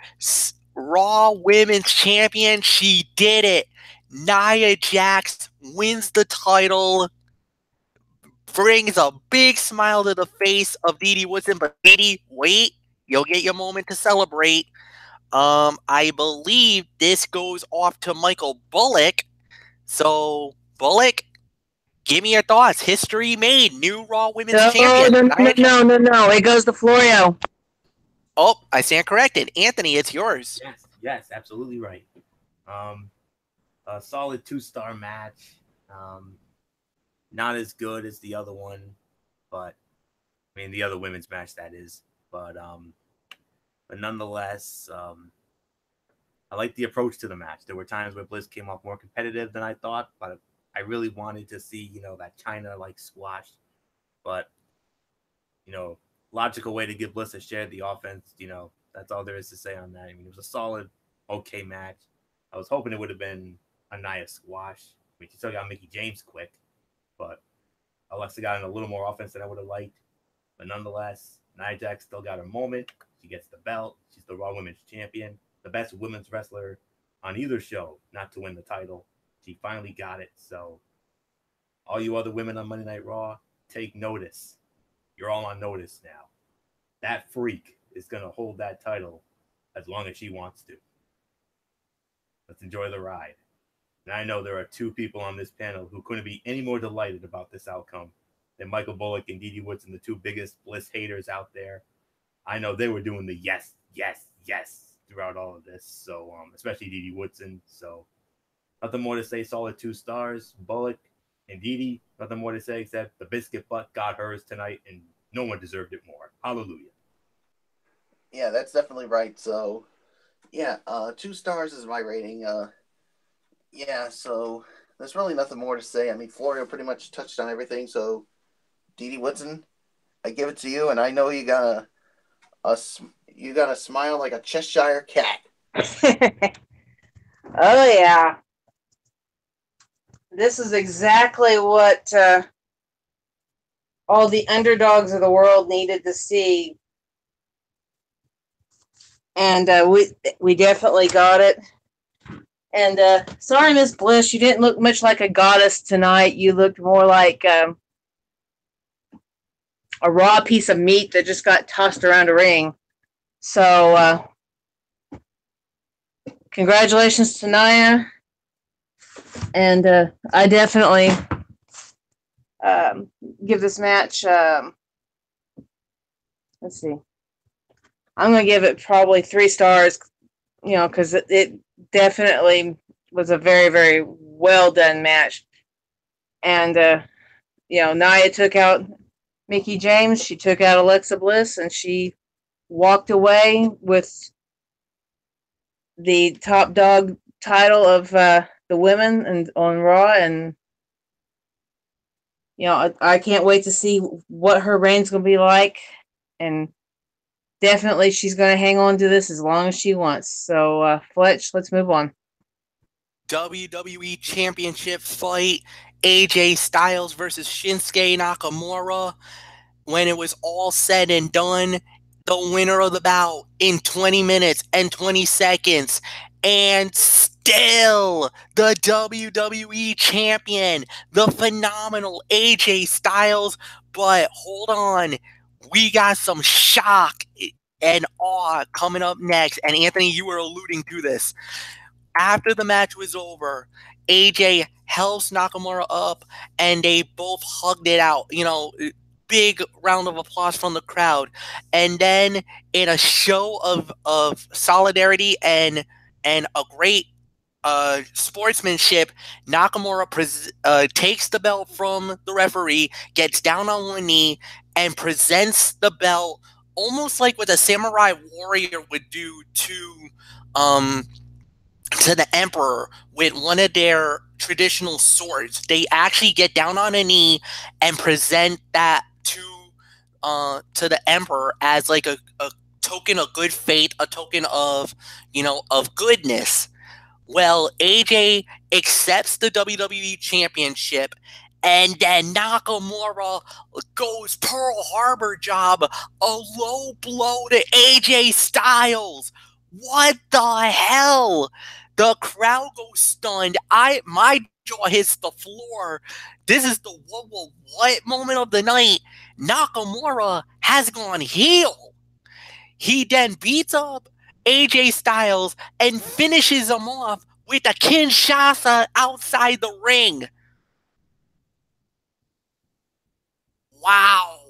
Speaker 5: Raw Women's Champion, she did it. Nia Jax wins the title, brings a big smile to the face of Dee Woodson. But Dee, wait, you'll get your moment to celebrate. I believe this goes off to Michael Bullock. So, Bullock, give me your thoughts. History made. New Raw Women's Champion.
Speaker 4: No. It goes to Florio.
Speaker 5: Oh, I stand corrected. Anthony, it's yours.
Speaker 2: Yes, absolutely right. A solid 2-star match. Not as good as the other one, but I mean the other women's match, that is. But nonetheless, I like the approach to the match. There were times where Bliss came off more competitive than I thought, but I really wanted to see, that China like squash. But logical way to give Bliss a share of the offense. That's all there is to say on that. I mean, it was a solid, okay match. I was hoping it would have been a Nia squash. I mean, she still got Mickie James quick, but Alexa got in a little more offense than I would have liked. But nonetheless, Nia Jax still got her moment. She gets the belt. She's the Raw Women's Champion, the best women's wrestler on either show not to win the title. She finally got it. So all you other women on Monday Night Raw, take notice. You're all on notice now. That freak is going to hold that title as long as she wants to. Let's enjoy the ride. And I know there are two people on this panel who couldn't be any more delighted about this outcome than Michael Bullock and Dee Woodson, the two biggest Bliss haters out there. I know they were doing the yes, yes, yes throughout all of this. So, especially Dee Woodson. So, nothing more to say. Solid 2 stars. Bullock and Dee, nothing more to say except the biscuit butt got hers tonight, and no one deserved it more. Hallelujah.
Speaker 3: Yeah, that's definitely right. So, yeah, 2 stars is my rating. Yeah, so there's really nothing more to say. I mean, Florio pretty much touched on everything. So, Dee Woodson, I give it to you, and I know you got a smile like a Cheshire cat.
Speaker 4: Oh yeah, this is exactly what all the underdogs of the world needed to see, and we definitely got it. And sorry, Miss Bliss, you didn't look much like a goddess tonight. You looked more like a raw piece of meat that just got tossed around a ring. So, congratulations to Nia. And I definitely give this match, let's see. I'm going to give it probably 3 stars, because it definitely was a very, very well done match. And, Nia took out Mickie James. She took out Alexa Bliss, and she walked away with the top dog title of the women and on Raw. And I can't wait to see what her reign's going to be like. And definitely she's going to hang on to this as long as she wants. So, Fletch, let's move on.
Speaker 5: WWE Championship fight, AJ Styles versus Shinsuke Nakamura. When it was all said and done, the winner of the bout in 20 minutes and 20 seconds, and still the WWE champion, the phenomenal AJ Styles. But hold on, we got some shock and awe coming up next. And Anthony, you were alluding to this. After the match was over, AJ helps Nakamura up and they both hugged it out. Big round of applause from the crowd. And then in a show of solidarity and a great sportsmanship, Nakamura takes the belt from the referee, gets down on one knee, and presents the belt almost like what a samurai warrior would do to the emperor with one of their traditional swords. They actually get down on a knee and present that to the emperor as like a token of good faith, a token of of goodness. Well, AJ accepts the WWE Championship, and then Nakamura goes Pearl Harbor job, a low blow to AJ Styles. What the hell? The crowd goes stunned. My jaw hits the floor. This is the what moment of the night. Nakamura has gone heel. He then beats up AJ Styles and finishes him off with a Kinshasa outside the ring. Wow.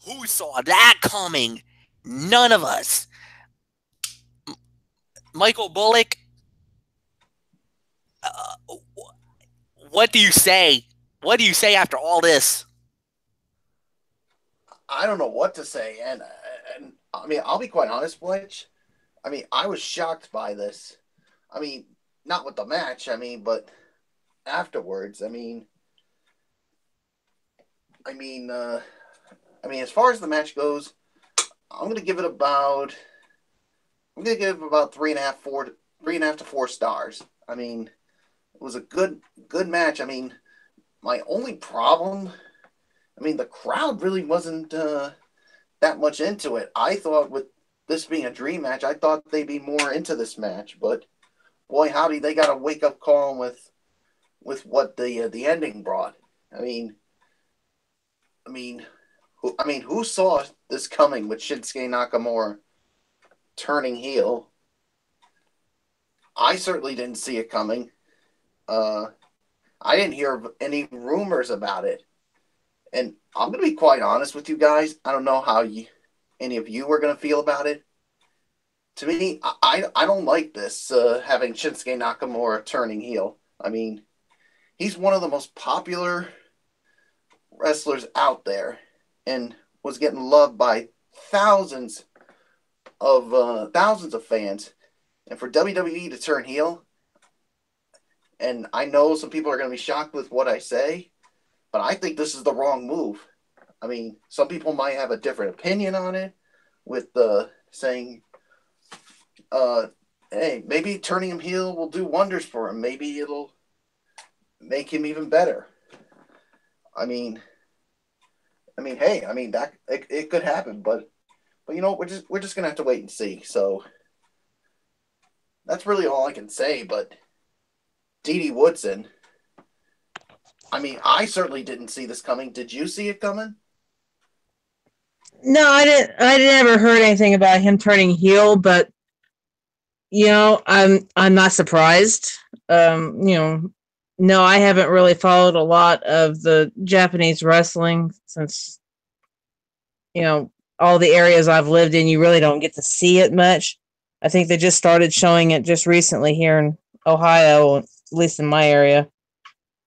Speaker 5: Who saw that coming? None of us. Michael Bullock, what do you say? What do you say after all this?
Speaker 3: I don't know what to say, and I mean, I'll be quite honest, Blanche. I mean, I was shocked by this. I mean, not with the match, but afterwards. I mean, as far as the match goes, I'm gonna give it about 3.5 to 4 stars. I mean, it was a good match. I mean, my only problem, the crowd really wasn't that much into it. I thought with this being a dream match, I thought they'd be more into this match. But boy, howdy, they got a wake up call with what the ending brought. Who saw this coming with Shinsuke Nakamura turning heel? I certainly didn't see it coming. I didn't hear any rumors about it. And I'm going to be quite honest with you guys. I don't know how any of you are going to feel about it. To me, I don't like this, having Shinsuke Nakamura turning heel. I mean, he's one of the most popular wrestlers out there and was getting loved by thousands of fans. And for WWE to turn heel, and I know some people are going to be shocked with what I say, but I think this is the wrong move. I mean, some people might have a different opinion on it with saying, hey, maybe turning him heel will do wonders for him. Maybe it'll make him even better. That it could happen, but we're just gonna have to wait and see. So that's really all I can say. But D.D. Woodson, I certainly didn't see this coming. Did you see it coming?
Speaker 4: No, I didn't. I never heard anything about him turning heel, but I'm not surprised. No, I haven't really followed a lot of the Japanese wrestling since, all the areas I've lived in, you really don't get to see it much. I think they just started showing it just recently here in Ohio, at least in my area.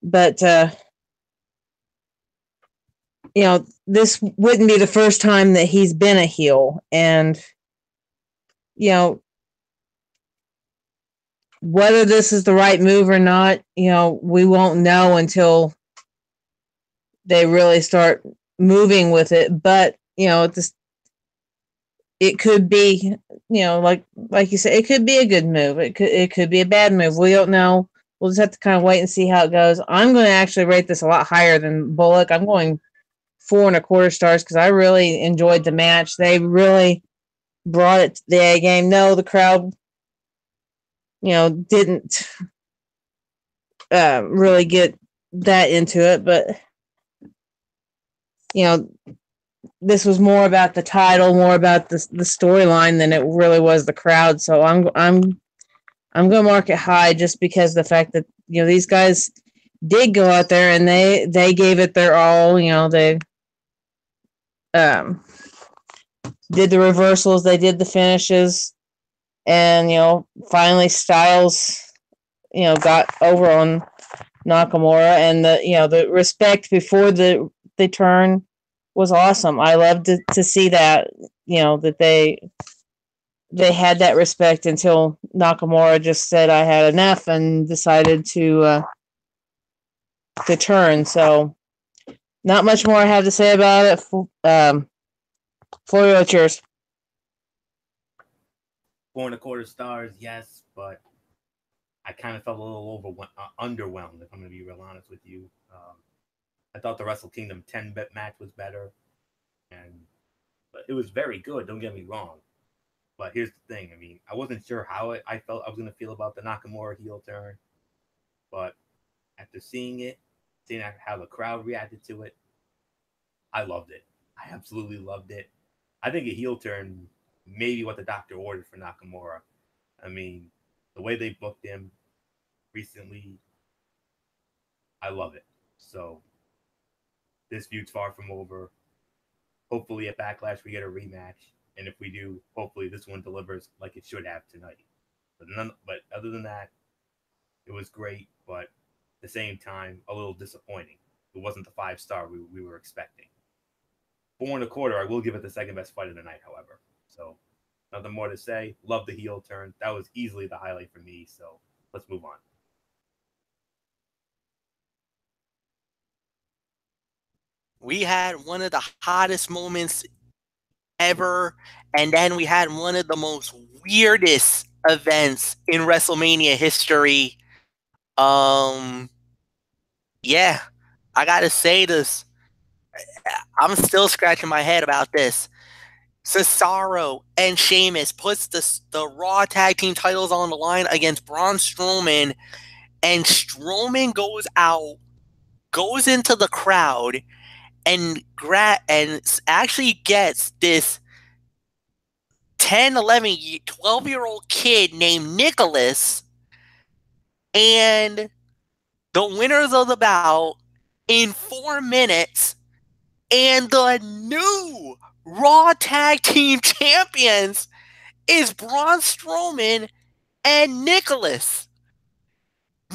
Speaker 4: But, this wouldn't be the first time that he's been a heel. And, whether this is the right move or not, we won't know until they really start moving with it. But it could be, like you said, it could be a good move. It could be a bad move. We don't know. We'll just have to kind of wait and see how it goes. I'm going to actually rate this a lot higher than Bullock. I'm going 4.25 stars because I really enjoyed the match. They really brought it to the A game. No, the crowd, didn't really get that into it, but this was more about the title, more about the storyline than it really was the crowd. So I'm gonna mark it high just because of the fact that these guys did go out there and they gave it their all. They did the reversals, they did the finishes, and finally Styles got over on Nakamura, and the respect before the turn was awesome. I loved to see that, that they had that respect until Nakamura just said I had enough and decided to turn. So not much more I have to say about it. Florio, cheers.
Speaker 2: 4.25 stars, yes, but I kind of felt a little underwhelmed, if I'm going to be real honest with you. I thought the Wrestle Kingdom 10-bit match was better, but it was very good, don't get me wrong. But here's the thing, I wasn't sure how I felt I was going to feel about the Nakamura heel turn, but after seeing how the crowd reacted to it, I loved it. I absolutely loved it. I think a heel turn may be what the doctor ordered for Nakamura. The way they booked him recently, I love it. So this feud's far from over. Hopefully at Backlash we get a rematch. And if we do, hopefully this one delivers like it should have tonight. But other than that, it was great, but at the same time, a little disappointing. It wasn't the 5-star we were expecting. 4.25, I will give it the second best fight of the night, however. So nothing more to say. Love the heel turn. That was easily the highlight for me, so let's move on.
Speaker 5: We had one of the hottest moments ever, and then we had one of the most weirdest events in WrestleMania history. Yeah, I gotta say this. I'm still scratching my head about this. Cesaro and Sheamus puts the Raw Tag Team titles on the line against Braun Strowman, and Strowman goes out, goes into the crowd, and actually gets this 10, 11, 12-year-old kid named Nicholas and the winners of the bout in 4 minutes, and the new Raw Tag Team Champions is Braun Strowman and Nicholas.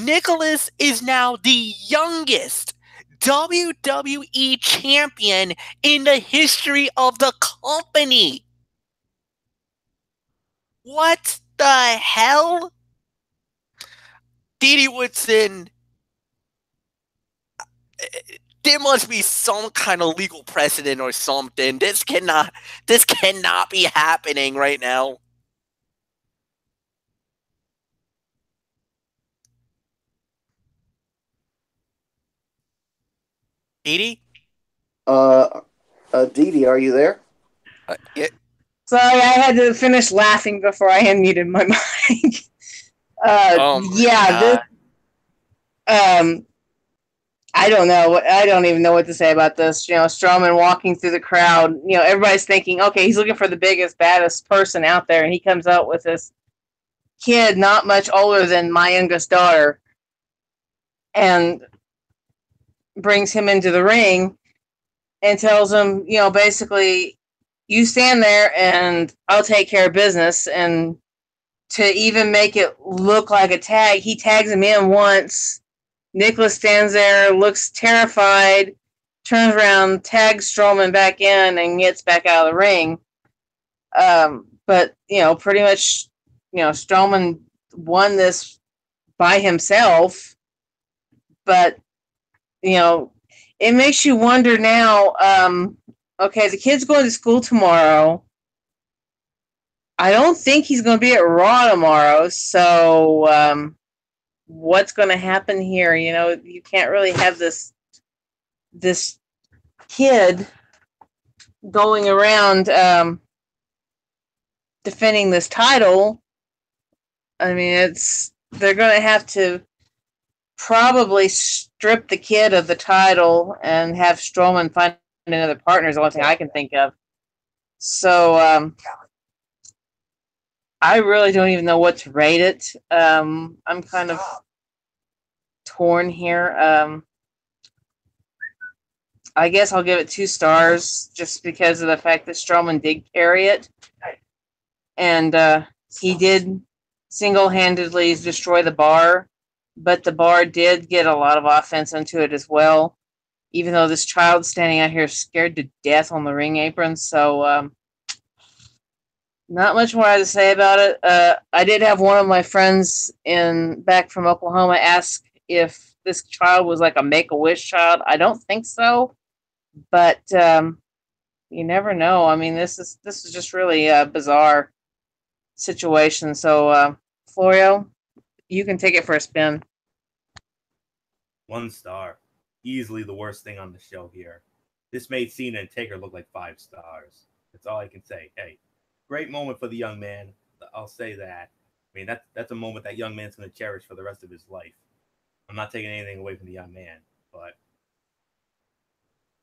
Speaker 5: Nicholas is now the youngest WWE champion in the history of the company. What the hell? Didi Woodson, there must be some kind of legal precedent or something. This cannot be happening right now. Didi?
Speaker 3: Didi, are you there?
Speaker 5: Yeah.
Speaker 4: Sorry, I had to finish laughing before I unmuted my mic. I don't know. I don't even know what to say about this. Strowman walking through the crowd. Everybody's thinking, okay, he's looking for the biggest, baddest person out there, and he comes out with this kid not much older than my youngest daughter, and brings him into the ring and tells him, basically, you stand there and I'll take care of business. And to even make it look like a tag, he tags him in once. Nicholas stands there, looks terrified, turns around, tags Strowman back in, and gets back out of the ring. But, pretty much, Strowman won this by himself. But, it makes you wonder now. Okay, the kid's going to school tomorrow. I don't think he's going to be at Raw tomorrow. So, what's going to happen here? You know, you can't really have this kid going around defending this title. I mean, they're going to have to probably strip the kid of the title and have Strowman find another partner is the only thing I can think of. So, I really don't even know what to rate it. I'm kind of torn here. I guess I'll give it 2 stars just because of the fact that Strowman did carry it. And he did single-handedly destroy the bar, but the bar did get a lot of offense into it as well, even though this child standing out here is scared to death on the ring apron. So, not much more to say about it. I did have one of my friends back from Oklahoma ask if this child was like a Make-A-Wish child. I don't think so, but you never know. I mean, this is just really a bizarre situation. So, Florio, you can take it for a spin.
Speaker 2: 1 star. Easily the worst thing on the show here. This made Cena and Taker look like 5 stars. That's all I can say. Hey, great moment for the young man. I'll say that. I mean, that's a moment that young man's going to cherish for the rest of his life. I'm not taking anything away from the young man, but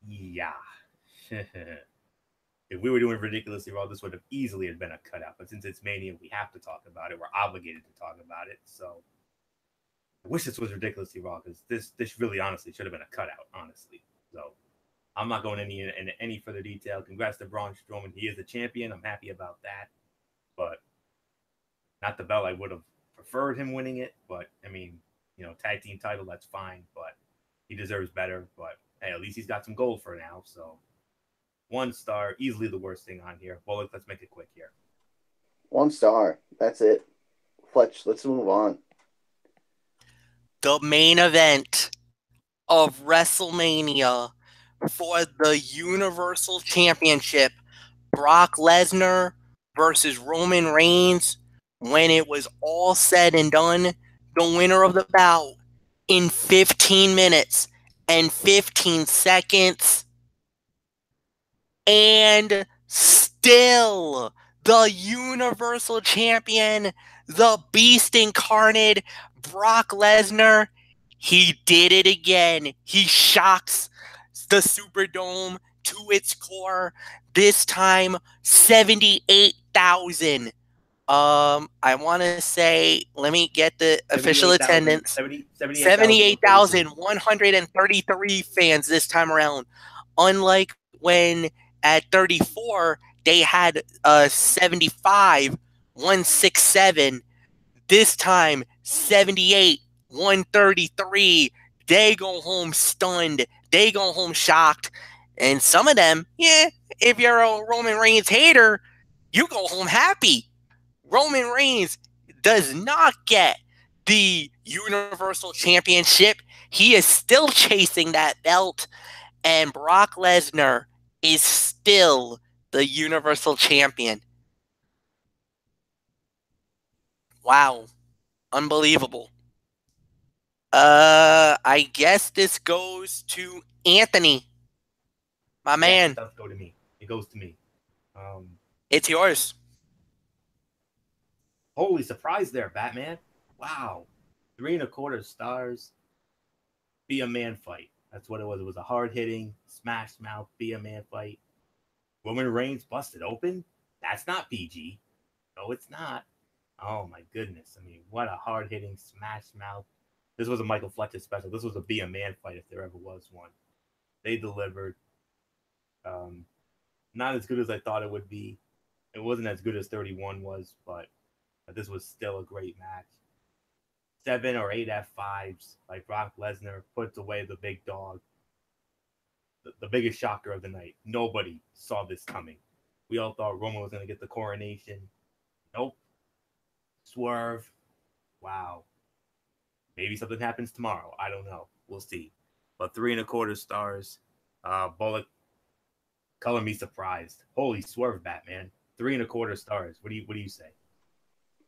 Speaker 2: yeah. If we were doing Ridiculously Raw, this would have easily been a cutout. But since it's Mania, we have to talk about it. We're obligated to talk about it. So I wish this was Ridiculously Raw because this really honestly should have been a cutout, honestly. So I'm not going into any further detail. Congrats to Braun Strowman. He is the champion. I'm happy about that. But not the belt. I would have preferred him winning it. But, I mean, tag team title, that's fine. But he deserves better. But, hey, at least he's got some gold for now. So 1 star, easily the worst thing on here. Well, let's make it quick here.
Speaker 3: 1 star. That's it. Fletch, let's move on.
Speaker 5: The main event of WrestleMania for the Universal Championship, Brock Lesnar versus Roman Reigns. When it was all said and done, the winner of the bout in 15 minutes and 15 seconds, and still the Universal Champion, the Beast Incarnate, Brock Lesnar. He did it again. He shocks the Superdome to its core. This time, 78,000. I want to say, let me get the official attendance. 78,133 fans this time around. Unlike when at 34, they had 75,167. This time, 78,133. They go home stunned. They go home shocked. And some of them, if you're a Roman Reigns hater, you go home happy. Roman Reigns does not get the Universal Championship. He is still chasing that belt. And Brock Lesnar is still the Universal Champion. Wow. Unbelievable. I guess this goes to Anthony. My man.
Speaker 2: It does go to me. It goes to me.
Speaker 5: It's yours.
Speaker 2: Holy surprise there, Batman. Wow. 3.25 stars. Be a man fight. That's what it was. It was a hard-hitting, smash-mouth, be a man fight. Roman Reigns busted open? That's not PG. No, it's not. Oh, my goodness. I mean, what a hard-hitting, smash-mouth. This was a Michael Fletcher special. This was a be a man fight if there ever was one. They delivered. Not as good as I thought it would be. It wasn't as good as 31 was, but this was still a great match. 7 or 8 F5s by Brock Lesnar puts away the big dog. The biggest shocker of the night. Nobody saw this coming. We all thought Roman was going to get the coronation. Nope. Swerve. Wow. Maybe something happens tomorrow. I don't know. We'll see. but 3.25 stars. Bullock, color me surprised. Holy swerve, Batman. 3.25 stars. What do you say?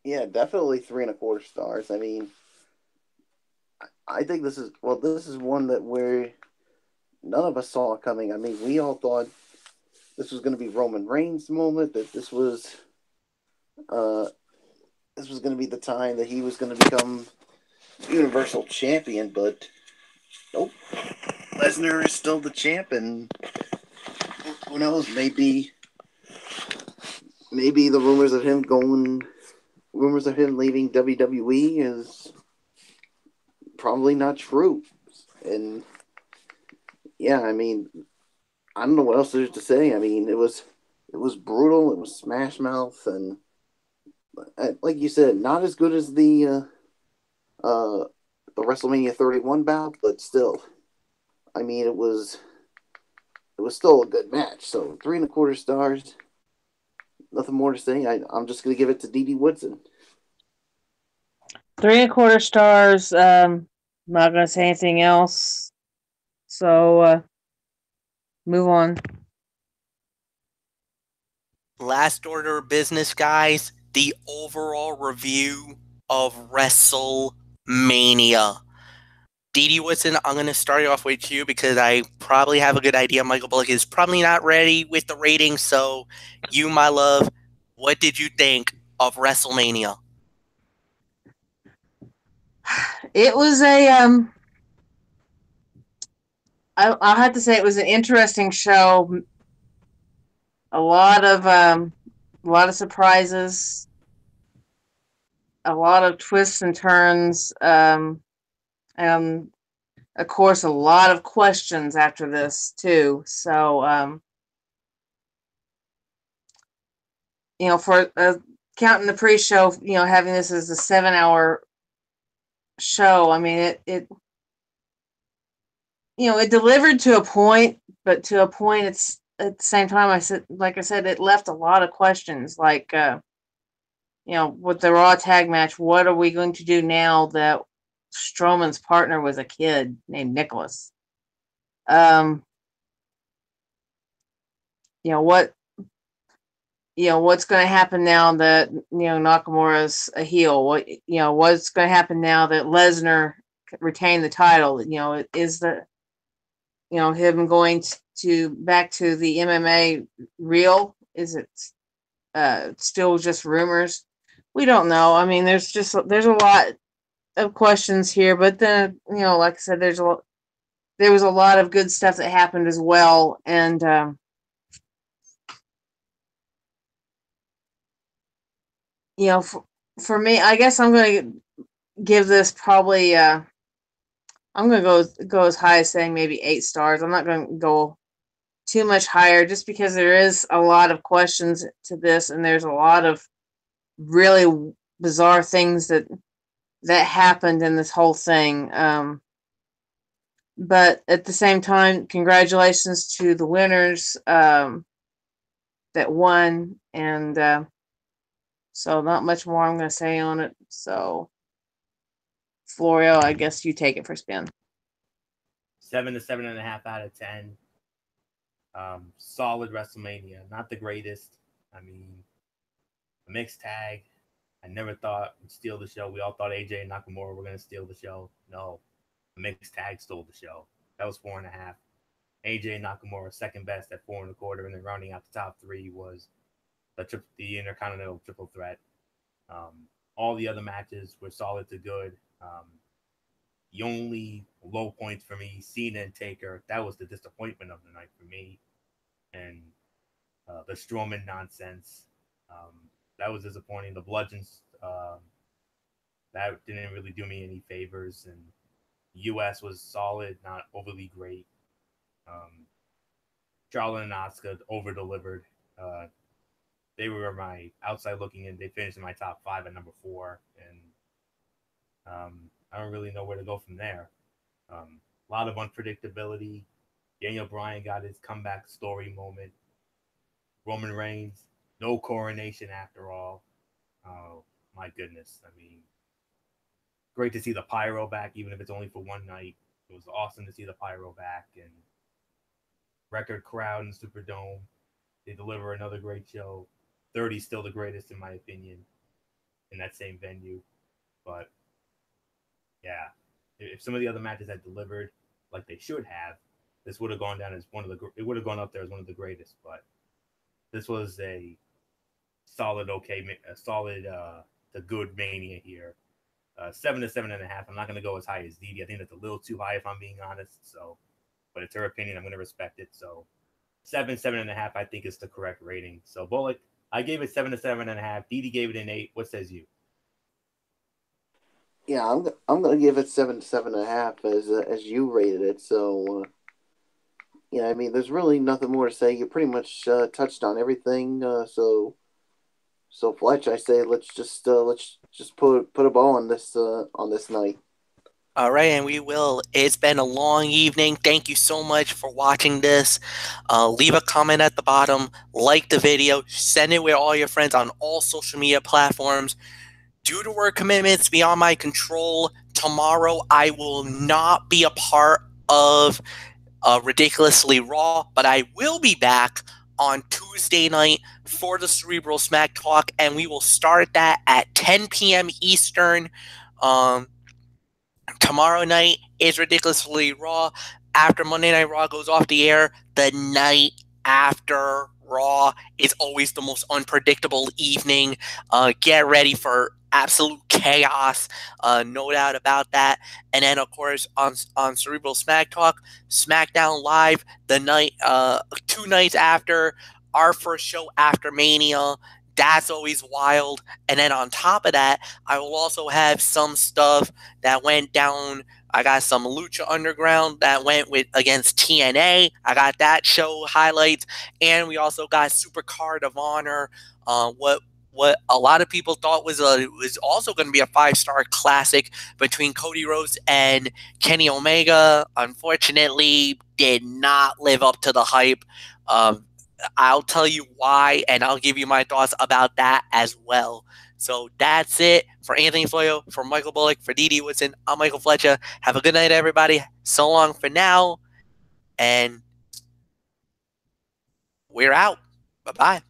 Speaker 3: Yeah, definitely 3.25 stars. I mean, I think this is one that none of us saw coming. I mean, we all thought this was going to be Roman Reigns' moment, that this was going to be the time that he was going to become Universal Champion, but nope. Lesnar is still the champ, and who knows, maybe the rumors of him leaving WWE is probably not true. And yeah, I mean, I don't know what else there's to say. I mean, it was brutal. It was smash mouth, and like you said, not as good as the WrestleMania 31 bout, but still, I mean, it was still a good match. So 3.25 stars. Nothing more to say. I'm just gonna give it to Dee Dee Woodson.
Speaker 4: 3.25 stars. Not gonna say anything else. So move on.
Speaker 5: Last order of business, guys. The overall review of WrestleMania. Dee Dee Woodson, I'm going to start off with you because I probably have a good idea. Michael Bullock is probably not ready with the ratings. So, you, my love, what did you think of WrestleMania?
Speaker 4: It was I'll have to say it was an interesting show. A lot of surprises, a lot of twists and turns, and of course a lot of questions after this too. So for counting the pre-show, having this as a 7-hour show, I mean it delivered to a point, but to a point it's at the same time I said it left a lot of questions, like with the Raw tag match, what are we going to do now that Strowman's partner was a kid named Nicholas? What's going to happen now that Nakamura's a heel? What's going to happen now that Lesnar retained the title? Is the him going to back to the MMA real? Is it still just rumors? We don't know. I mean, there's a lot of questions here, but then like I said, there was a lot of good stuff that happened as well, and for me, I guess I'm going to give this probably. I'm going to go as high as saying maybe 8 stars. I'm not going to go too much higher, just because there is a lot of questions to this, and there's a lot of really bizarre things that happened in this whole thing. But at the same time, congratulations to the winners that won, and so not much more I'm going to say on it. So, Florio, I guess you take it for spin.
Speaker 2: 7 to 7.5 out of 10. Solid WrestleMania. Not the greatest. I mean, a mixed tag. I never thought would steal the show. We all thought AJ and Nakamura were going to steal the show. No. A mixed tag stole the show. That was 4.5. AJ and Nakamura second best at 4.25, and then rounding out the top 3 was the Intercontinental Triple Threat. All the other matches were solid to good. The only low points for me, Cena and Taker, that was the disappointment of the night for me. And the Strowman nonsense, that was disappointing. The Bludgeons, that didn't really do me any favors. And US was solid, not overly great. Charlotte and Asuka over-delivered. They were my outside looking in. They finished in my top 5 at number 4. And I don't really know where to go from there. A lot of unpredictability. Daniel Bryan got his comeback story moment. Roman Reigns, no coronation after all. Oh, my goodness. I mean, great to see the pyro back, even if it's only for one night. It was awesome to see the Pyro back and record crowd in the Superdome. They deliver another great show. 30 still the greatest in my opinion in that same venue. But yeah, if some of the other matches had delivered like they should have, this would have gone down as it would have gone up there as one of the greatest. But this was a solid, a good Mania here. 7 to 7.5. I'm not going to go as high as Dee Dee. I think that's a little too high if I'm being honest. So, but it's her opinion. I'm going to respect it. So, 7.5. I think is the correct rating. So, Bullock, I gave it 7 to 7.5. Dee Dee gave it an 8. What says you?
Speaker 3: Yeah, I'm gonna give it 7 to 7.5 as you rated it. So, I mean, there's really nothing more to say. You pretty much touched on everything. So Fletch, I say let's just put a ball on this night.
Speaker 5: All right, and we will. It's been a long evening. Thank you so much for watching this. Leave a comment at the bottom, like the video, send it with all your friends on all social media platforms. Due to work commitments beyond my control, tomorrow I will not be a part of Ridiculously Raw, but I will be back on Tuesday night for the Cerebral Smack Talk, and we will start that at 10 p.m. Eastern. Tomorrow night is Ridiculously Raw. After Monday Night Raw goes off the air, the night after Raw is always the most unpredictable evening. Get ready for absolute chaos, no doubt about that. And then, of course, on Cerebral Smack Talk, SmackDown Live the night, 2 nights after our first show after Mania. That's always wild. And then on top of that, I will also have some stuff that went down. I got some Lucha Underground that went against TNA. I got that show highlights. And we also got Super Card of Honor. What a lot of people thought was also going to be a 5-star classic between Cody Rhodes and Kenny Omega. Unfortunately, did not live up to the hype. I'll tell you why, and I'll give you my thoughts about that as well. So that's it. For Anthony Floyo, for Michael Bullock, for Dee Dee Woodson, I'm Michael Fletcher. Have a good night, everybody. So long for now, and we're out. Bye-bye.